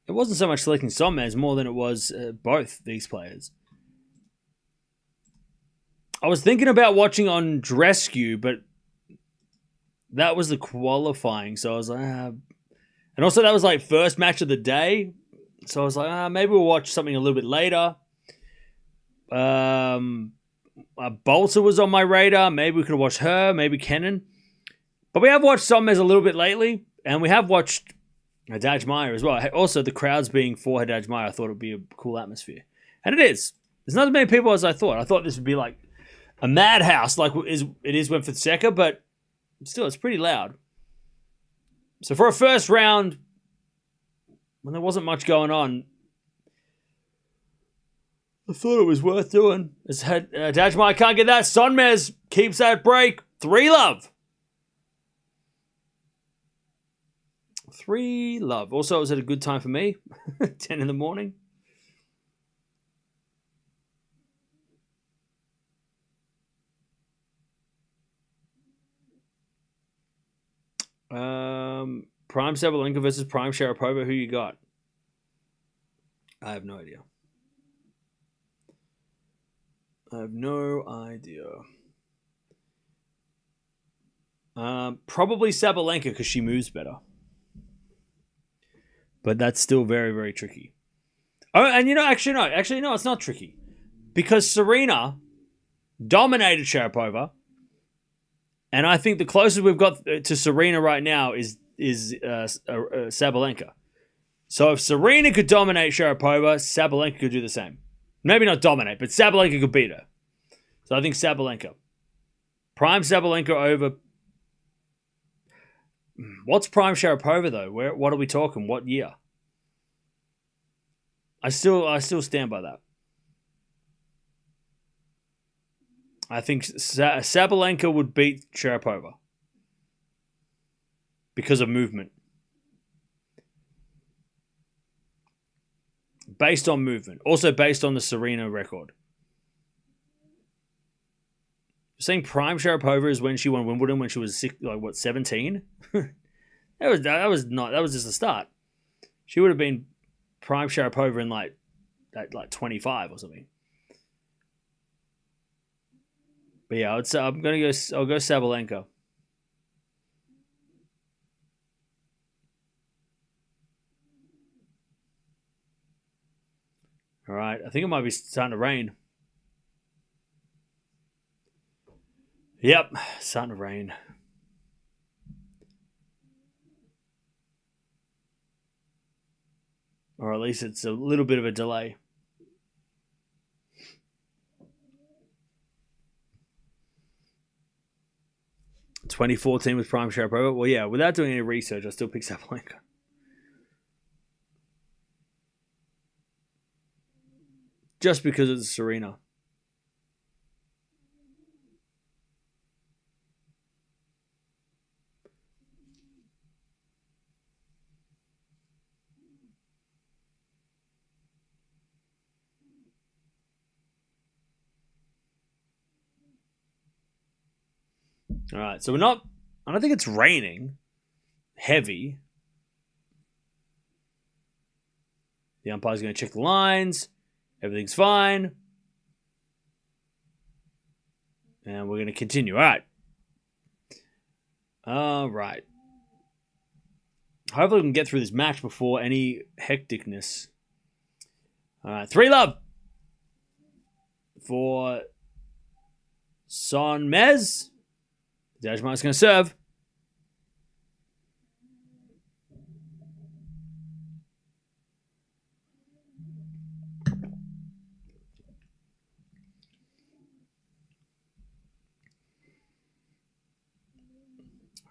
It wasn't so much selecting Sonmez more than it was both these players. I was thinking about watching on Drescu, but that was the qualifying. So I was like, and also that was like first match of the day. So I was like, maybe we'll watch something a little bit later. Bolter was on my radar. Maybe we could have watched her, maybe Kenan. But we have watched Sonmez a little bit lately, and we have watched Haddad Maia as well. Also, the crowds being for Haddad Maia, I thought it would be a cool atmosphere. And it is. There's not as many people as I thought. I thought this would be like a madhouse like it is when Fonseca, but still, it's pretty loud. So for a first round, when there wasn't much going on, I thought it was worth doing. Haddad Maia can't get that. Sonmez keeps that break. 3-love. 3-love. Also, it was at a good time for me. 10 in the morning. Prime Sabalenka versus Prime Sharapova. Who you got? I have no idea. Probably Sabalenka because she moves better. But that's still very, very tricky. Oh, and actually, no, it's not tricky. Because Serena dominated Sharapova. And I think the closest we've got to Serena right now is Sabalenka. So if Serena could dominate Sharapova, Sabalenka could do the same. Maybe not dominate, but Sabalenka could beat her. So I think Sabalenka. Prime Sabalenka over... What's Prime Sharapova, though? What are we talking? What year? I still stand by that. I think Sabalenka would beat Sharapova because of movement. Based on movement. Also based on the Serena record. You're saying Prime Sharapova is when she won Wimbledon when she was 17? that was just the start. She would have been Prime Sharapova in like 25 or something. But yeah, I'll go Sabalenka. All right, I think it might be starting to rain. Yep, starting to rain. Or at least it's a little bit of a delay. (2014) with Prime Sharapova. Well, yeah, without doing any research, I still pick Sabalenka. Just because it's Serena. All right, so I don't think it's raining heavy. The umpire's going to check the lines. Everything's fine. And we're going to continue. All right. All right. Hopefully we can get through this match before any hecticness. All right, 3-love for Sonmez. Dajmai's going to serve.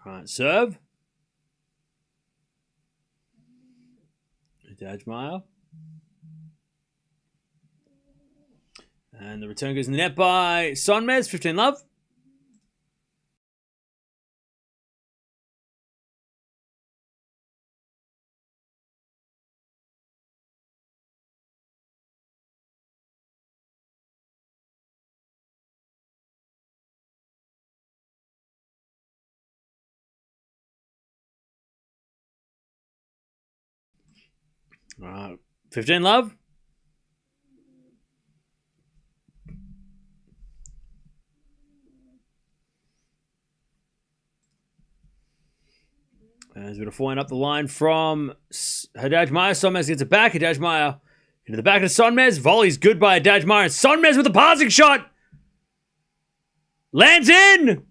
All right, serve. Dajmai. And the return goes in the net by Sonmez, 15-love. All right, 15-love. And there's a bit of flying up the line from Haddad Maia. Sonmez gets it back. Haddad Maia into the back of Sonmez. Volley's good by Haddad Maia. Sonmez with a passing shot. Lands in.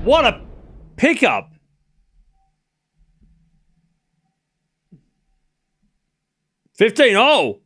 What a pickup. $15.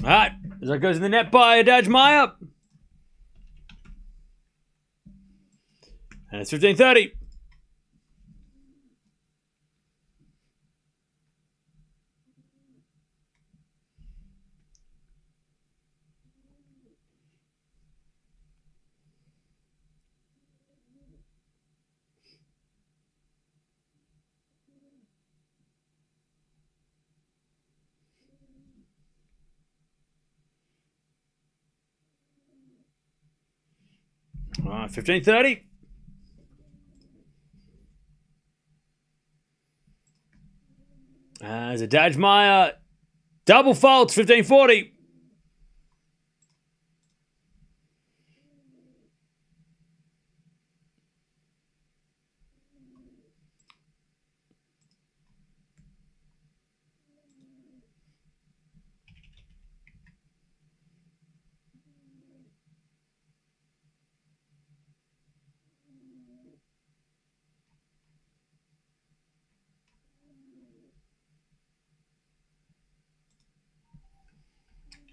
All right, as that goes in the net by Haddad Maia. And it's 15-30. right, 15-30. As Haddad Maia double faults, 15-40.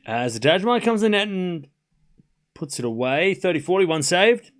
As Haddad Maia comes in net and puts it away, 30-40, one saved.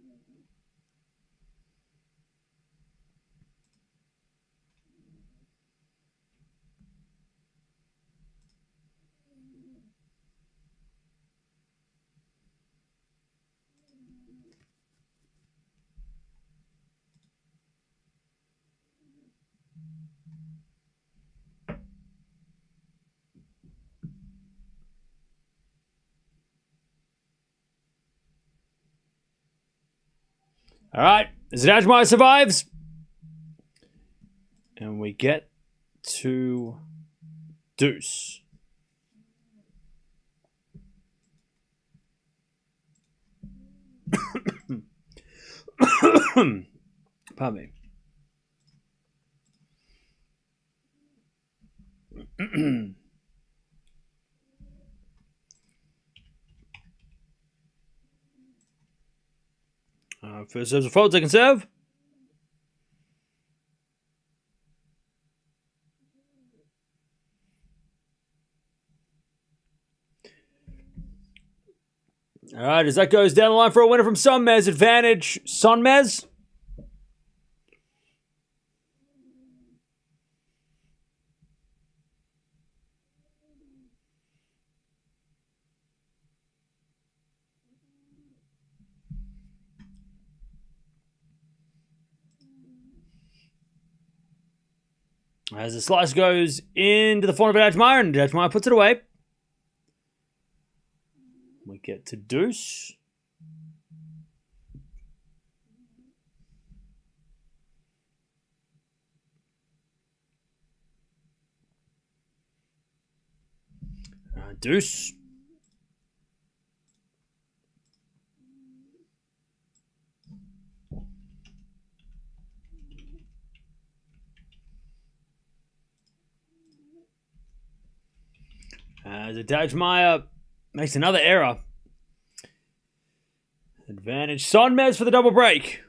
All right, Haddad Maia survives. And we get to deuce. Pardon me. First serves a fault, second serve. All right, as that goes down the line for a winner from Sonmez, advantage Sonmez. As the slice goes into the form of Haddad Maia, and Haddad Maia puts it away. We get to deuce. Deuce. As Haddad Maia makes another error. Advantage Sonmez for the double break.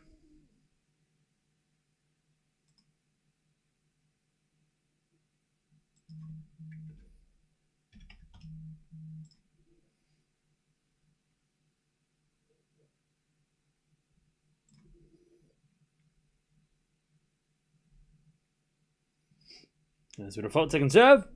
That's with a fault, second serve.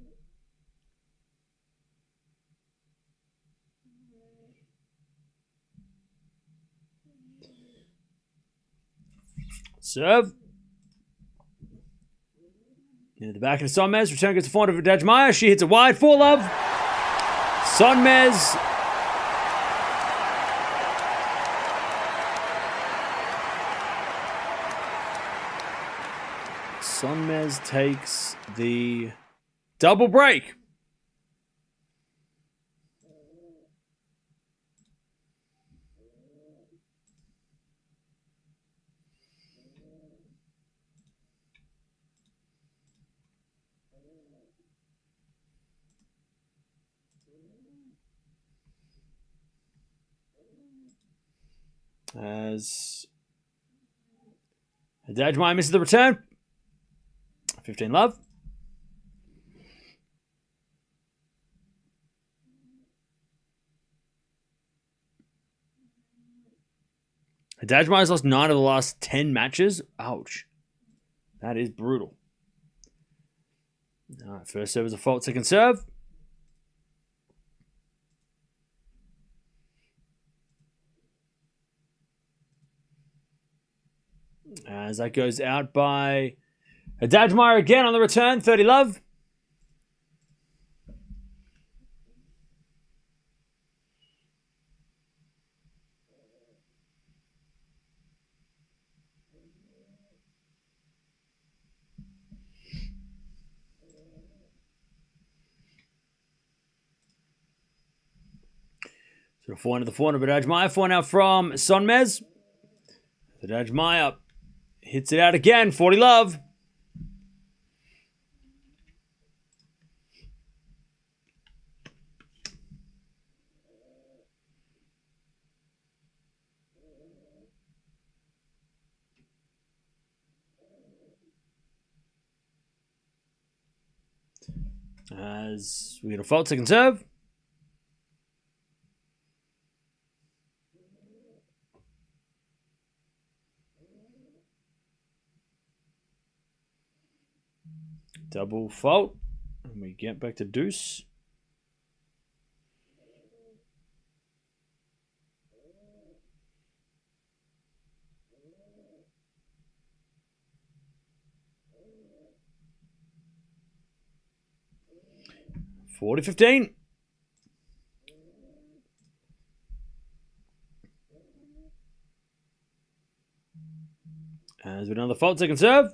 Serve. Into the back of Sonmez. Return gets the forehand of Haddad Maia. She hits it wide. 4-love. Sonmez. Sonmez takes the double break. As Haddad Maia misses the return. 15-love. Haddad Maia's lost 9 of the last 10 matches. Ouch. That is brutal. All right, first serve is a fault, second serve. As that goes out by Haddad Maia again on the return, 30-love. So the forehand to the forehand of Haddad Maia. Forehand now from Sonmez. Haddad Maia hits it out again. 40 love. As we get a fault, second serve. Double fault. And we get back to deuce. $40-15. As with another fault, second serve.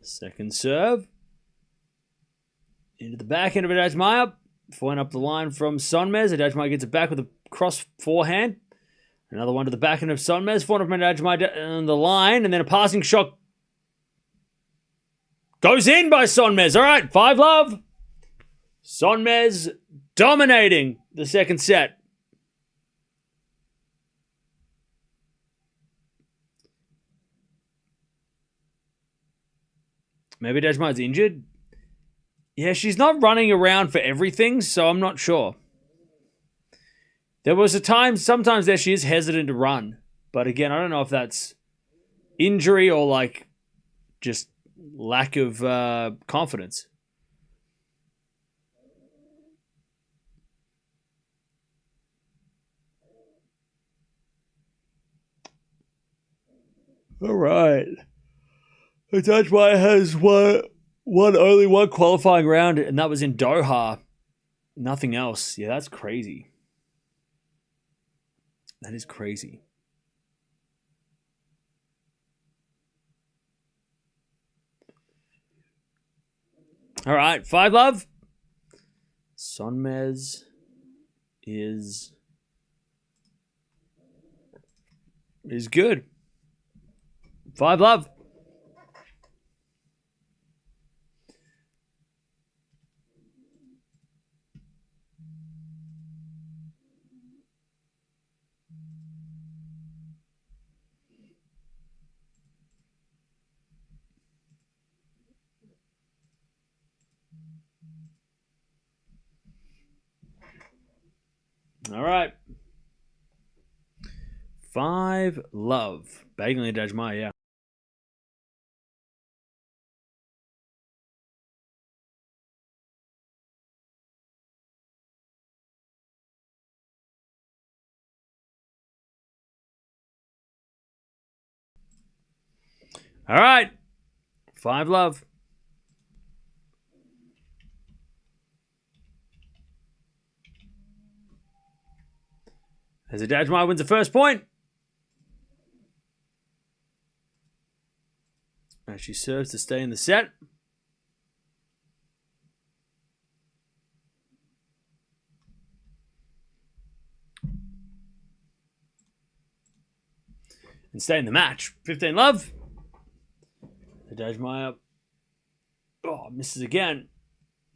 Second serve. Into the backhand of Haddad Maia. Forehand up the line from Sonmez. Haddad Maia gets it back with a cross forehand. Another one to the backhand of Sonmez. Forehand from Haddad Maia on the line. And then a passing shot goes in by Sonmez. All right, 5 love. Sonmez dominating the second set. Maybe Haddad Maia's injured. Yeah, she's not running around for everything, so I'm not sure. There was a time, sometimes there she is hesitant to run. But again, I don't know if that's injury or like just lack of confidence. All right. Haddad Maia has only one qualifying round, and that was in Doha. Nothing else. Yeah, that's crazy. That is crazy. All right, 5 love. Sonmez is good. 5 love. All right. 5 love. Bagging Haddad Maia, yeah. All right. 5 love. As Haddad Maia wins the first point. As she serves to stay in the set. And stay in the match. 15 love. Haddad Maia. Oh, misses again.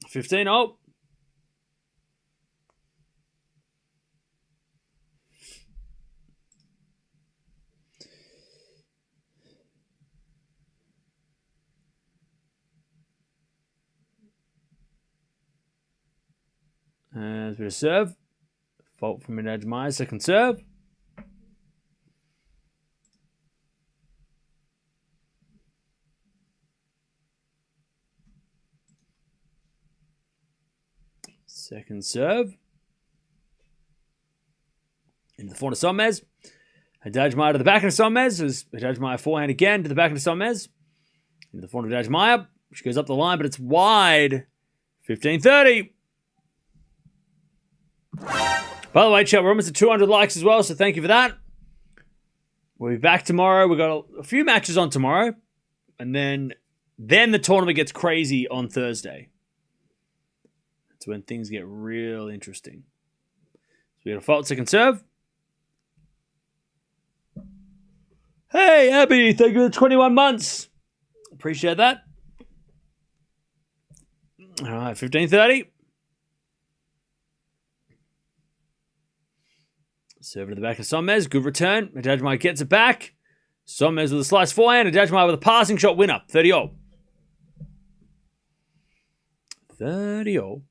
15 oh. As we serve. Fault from Haddad Maia. Second serve. Second serve. Into the forehand of Sonmez. Haddad Maia to the backhand of Sonmez. As Haddad Maia forehand again to the backhand of Sonmez. Into the forehand of Haddad Maia. She goes up the line, but it's wide. 15-30. By the way, chat, we're almost at 200 likes as well, so thank you for that. We'll be back tomorrow. We've got a few matches on tomorrow. And then the tournament gets crazy on Thursday. It's when things get real interesting. So we got a fault second serve. Hey, Abby, thank you for the 21 months. Appreciate that. All right, 15:30. Serve to the back of Sonmez. Good return. Haddad Maia gets it back. Sonmez with a slice forehand. Haddad Maia with a passing shot winner. 30-all. 30-all.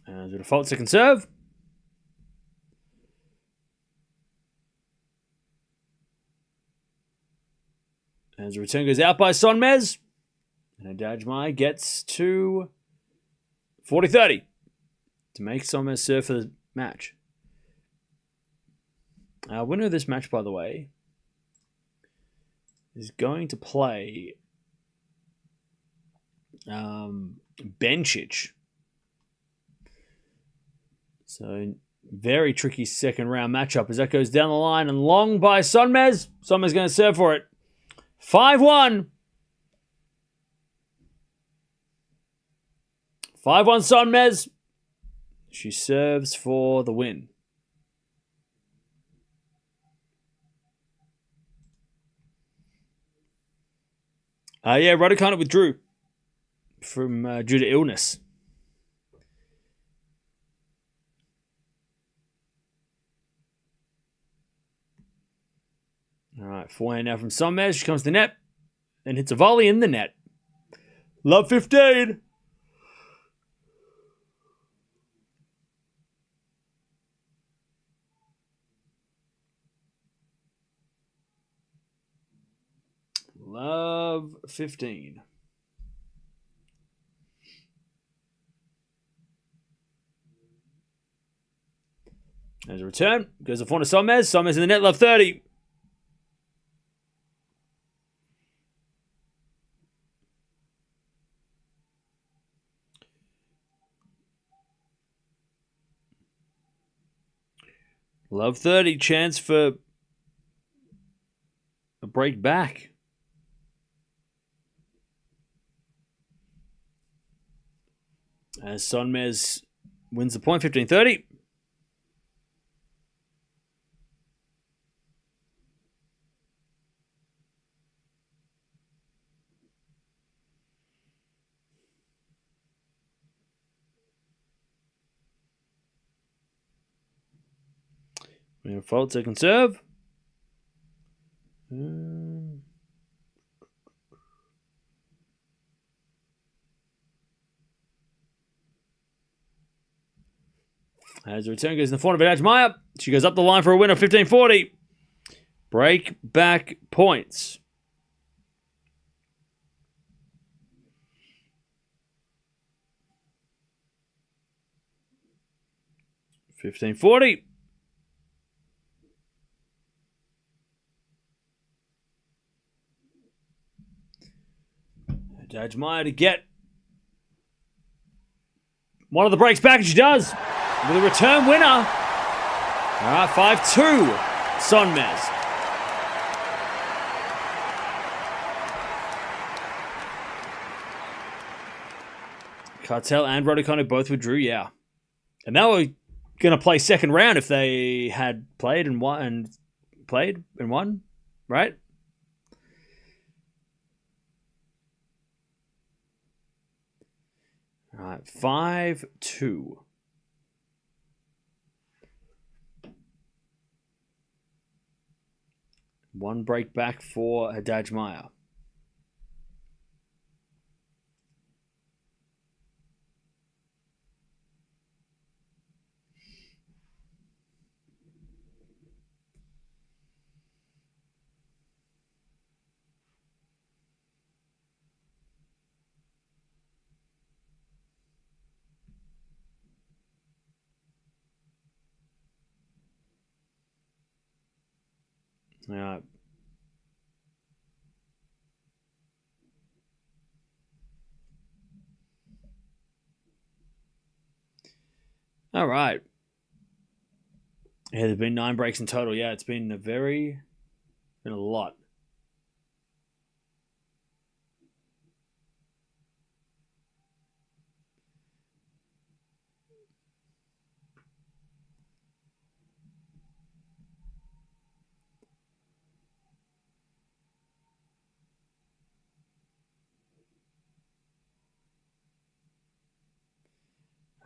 As a default second serve. As the return goes out by Sonmez. And Haddad Maia gets to 40-30 to make Sonmez serve for the match. Winner of this match, by the way, is going to play Bencic. So, very tricky second round matchup as that goes down the line and long by Sonmez. Sonmez going to serve for it. 5-1. 5-1 Sonmez. She serves for the win. Yeah, Raducanu withdrew from due to illness. All right, forehand now from Sonmez. She comes to the net and hits a volley in the net. Love 15. Love 15. There's a return. Goes the forehand to Sonmez. Sonmez in the net. Love 30. Love 30. Chance for a break back. As Sonmez wins the point, 15-30. We have fault second serve. As the return goes in the front of Haddad Maia, she goes up the line for a win of 15-40. Break back points. $15.40. Haddad Maia to get one of the breaks back, and she does. With a return winner. All right, 5-2. Sonmez. Cartel and Raducanu both withdrew, yeah. And they were going to play second round if they had played and won, right? All right, 5-2. One break back for Haddad Maia. All right. All right. Yeah, there's been 9 breaks in total. Yeah, it's been been a lot.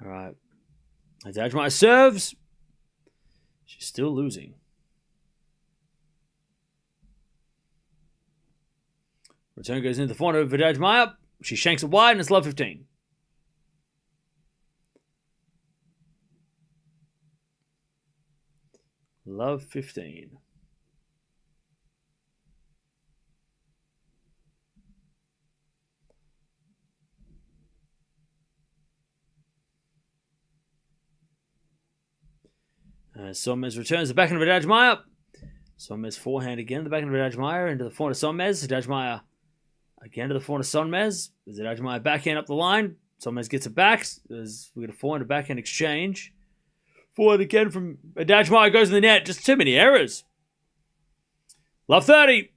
All right. Haddad Maia serves. She's still losing. Return goes into the forehand of Haddad Maia. She shanks it wide and it's love 15. Love 15. Sonmez returns the backhand of Haddad Maia. Sonmez forehand again, the backhand of Haddad Maia into the forehand of Sonmez. Haddad Maia again to the forehand of Sonmez. There's Haddad Maia backhand up the line. Sonmez gets it back. We get a forehand to backhand exchange. Forward again from Haddad Maia goes in the net. Just too many errors. Love 30.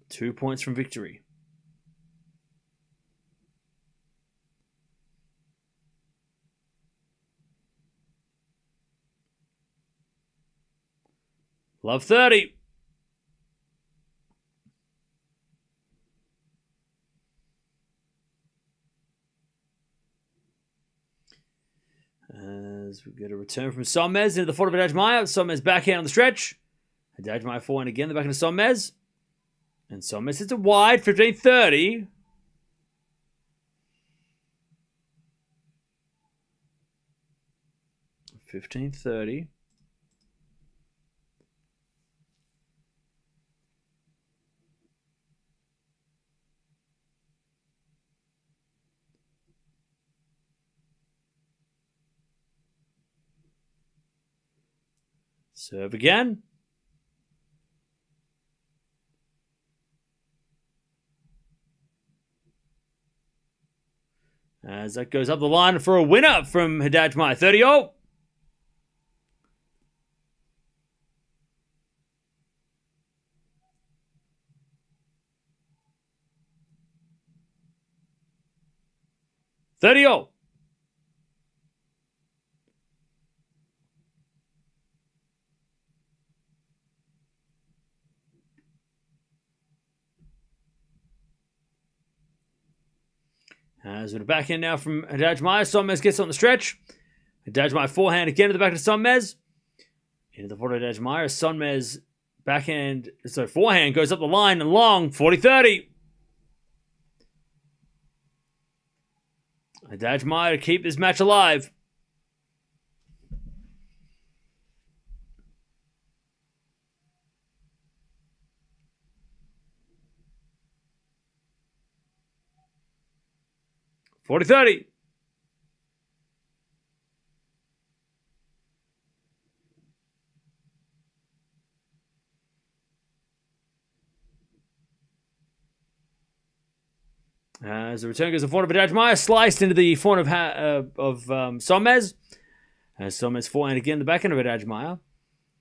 2 points from victory. Love 30. As we get a return from Sonmez into the forehand of Haddad Maia. Sonmez backhand on the stretch. Haddad Maia forehand again, the backhand of Sonmez. And Sonmez hits it wide, 15-30. $15.30. Serve again. As that goes up the line for a winner from Haddad Maia. 30-0. As with a backhand now from Haddad Maia. Sonmez gets on the stretch. Haddad Maia forehand again to the back of Sonmez. Into the forehand of Haddad Maia. Sonmez forehand goes up the line and long. 40-30. Haddad Maia to keep this match alive. $40-30. As the return goes to the forehand of Haddad Maia, sliced into the forehand of Sonmez. As Sonmez forehand again, the backhand of Haddad Maia.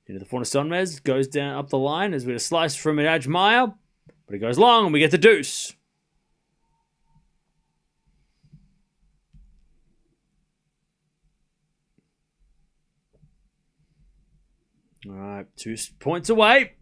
Into the forehand of Sonmez, goes down up the line as we get a slice from Haddad Maia. But it goes long and we get the deuce. All right, 2 points away.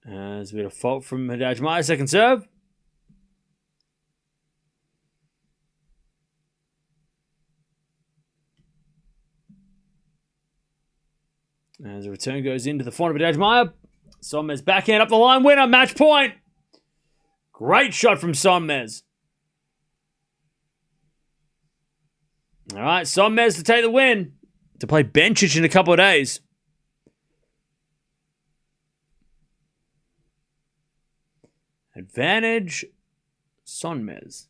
As we had a fault from Haddad Maia, second serve. As the return goes into the forehand of Haddad Maia. Sonmez backhand up the line, winner, match point. Great shot from Sonmez. All right, Sonmez to take the win. To play Bencic in a couple of days. Advantage Sonmez.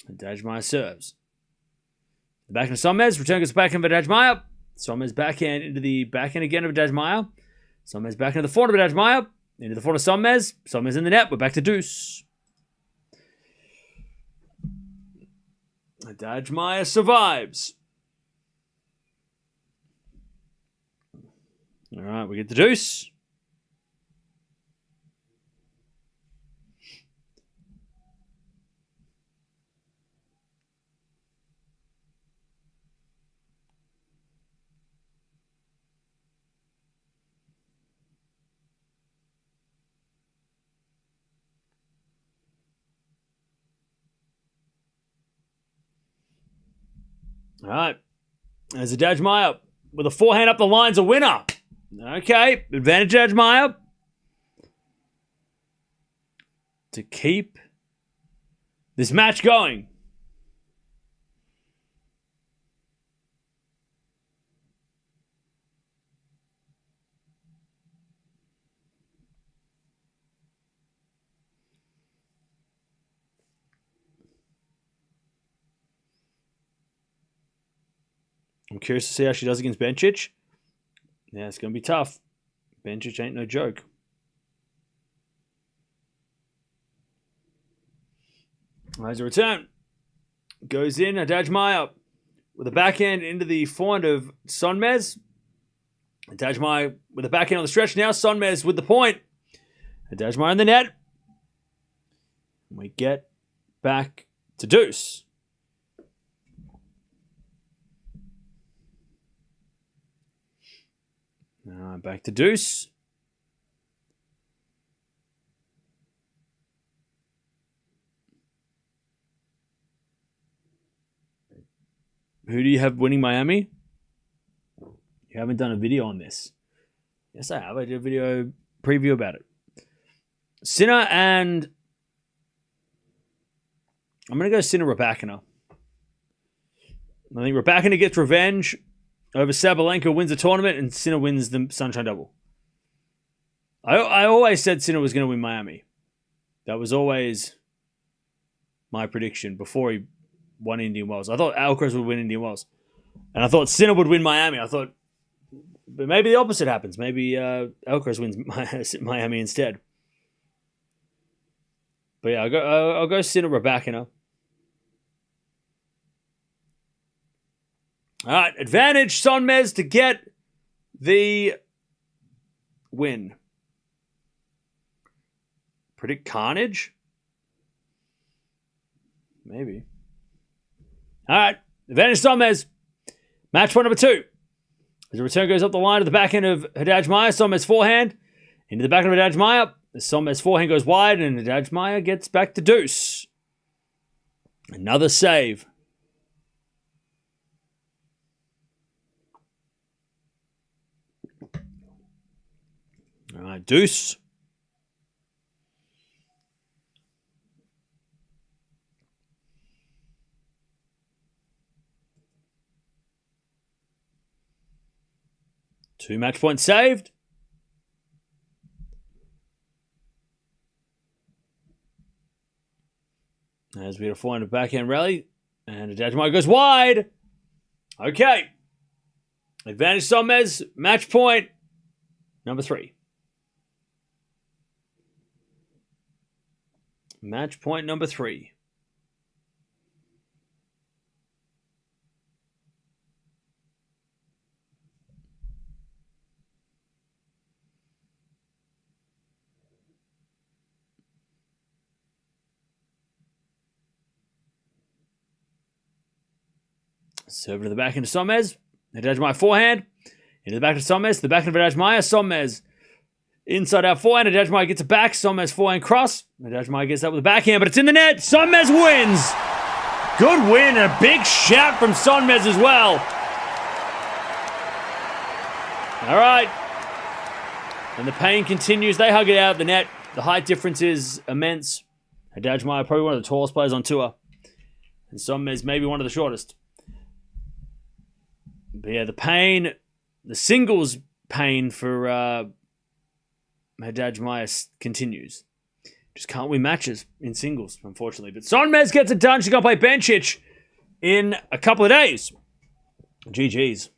Haddad Maia serves. The backhand of Sonmez. Return goes backhand of Haddad Maia. Sonmez backhand into the backhand again of Haddad Maia. Sonmez back into the forehand of Haddad Maia. Into the forehand of Sonmez. Sonmez in the net. We're back to deuce. Haddad Maia survives. All right, we get the deuce. All right. There's Haddad Maia with a forehand up the line's a winner. Okay. Advantage Haddad Maia to keep this match going. I'm curious to see how she does against Bencic. Yeah, it's going to be tough. Bencic ain't no joke. There's a return. Goes in. Haddad Maia with a backhand into the forehand of Sonmez. Haddad Maia with a backhand on the stretch now. Sonmez with the point. Haddad Maia in the net. We get back to deuce. Back to deuce. Who do you have winning Miami? You haven't done a video on this. Yes, I have. I did a video preview about it. Sinner and... I'm going to go Sinner Raducanu. I think Raducanu gets revenge over Sabalenka, wins the tournament, and Sinner wins the Sunshine Double. I always said Sinner was going to win Miami. That was always my prediction before he won Indian Wells. I thought Alcaraz would win Indian Wells. And I thought Sinner would win Miami. I thought, but maybe the opposite happens. Maybe Alcaraz wins Miami instead. But yeah, I'll go Sinner Raducanu. All right, advantage Sonmez to get the win. Predict carnage? Maybe. All right, advantage Sonmez. Match point number 2. As the return goes up the line to the backhand of Haddad Maia, Sonmez forehand. Into the backhand of Haddad Maia. The Sonmez forehand goes wide, and Haddad Maia gets back to deuce. Another save. All right, deuce. Two match points saved. As we get a forehand backhand rally. And Haddad Maia goes wide. Okay. Advantage Sonmez. Match point number 3. Match point number 3. Serve to the back into Sonmez. Haddad Maia forehand. Into the back of Sonmez. The back of Haddad Maia. Sonmez. Inside out forehand. Haddad Maia gets it back. Sonmez forehand cross. Haddad Maia gets that with the backhand, but it's in the net. Sonmez wins. Good win and a big shout from Sonmez as well. All right. And the pain continues. They hug it out of the net. The height difference is immense. Haddad Maia probably one of the tallest players on tour. And Sonmez maybe one of the shortest. But yeah, the singles pain for Haddad Maia continues. Just can't win matches in singles, unfortunately. But Sonmez gets it done. She's going to play Bencic in a couple of days. GG's.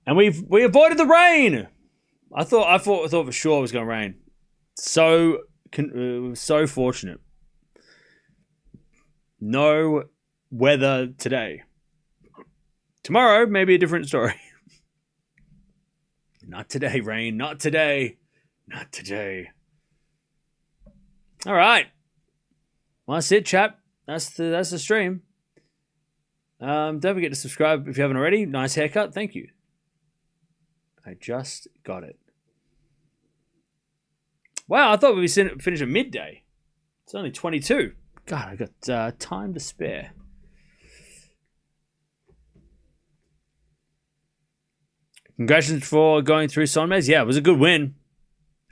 And we avoided the rain. I thought for sure it was going to rain. So fortunate. No weather today. Tomorrow, maybe a different story. Not today, rain. Not today. Not today. All right. Well, that's it, chap. That's the stream. Don't forget to subscribe if you haven't already. Nice haircut. Thank you. I just got it. Wow, I thought we'd finish at midday. It's only 22. God, I got time to spare. Congratulations for going through Sonmez. Yeah, it was a good win.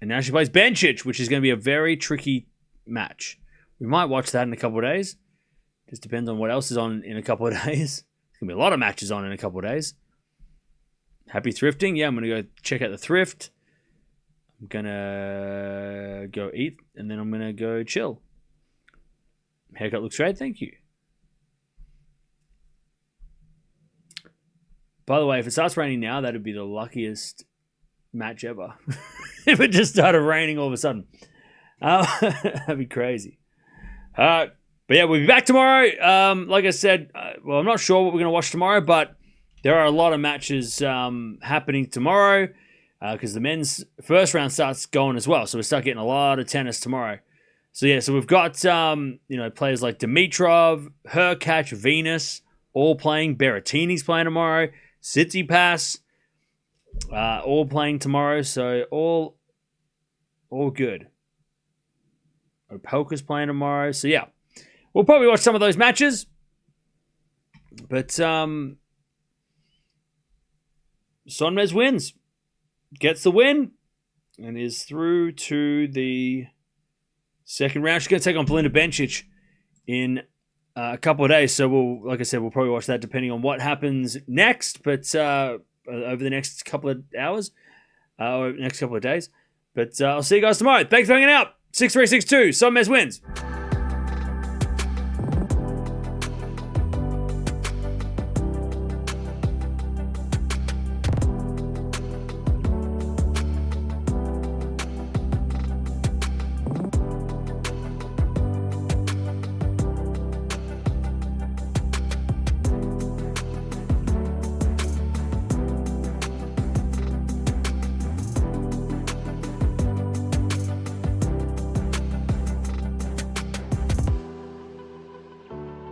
And now she plays Bencic, which is going to be a very tricky match. We might watch that in a couple of days. Just depends on what else is on in a couple of days. There's going to be a lot of matches on in a couple of days. Happy thrifting. Yeah, I'm going to go check out the thrift. I'm going to go eat, and then I'm going to go chill. Haircut looks great. Thank you. By the way, if it starts raining now, that would be the luckiest match ever. If it just started raining all of a sudden. That'd be crazy. But yeah, we'll be back tomorrow. Like I said, I'm not sure what we're going to watch tomorrow, but there are a lot of matches happening tomorrow because the men's first round starts going as well. So we start getting a lot of tennis tomorrow. So yeah, so we've got players like Dimitrov, Hurkacz, Venus, all playing. Berrettini's playing tomorrow. Tsitsipas, all playing tomorrow. So all good. Opelka's playing tomorrow. So yeah, we'll probably watch some of those matches. But Sonmez wins. Gets the win. And is through to the second round. She's going to take on Belinda Bencic in a couple of days. So like I said, we'll probably watch that depending on what happens next. But over the next couple of hours. Or next couple of days. But I'll see you guys tomorrow. Thanks for hanging out. 6-3-6-2. Sonmez wins.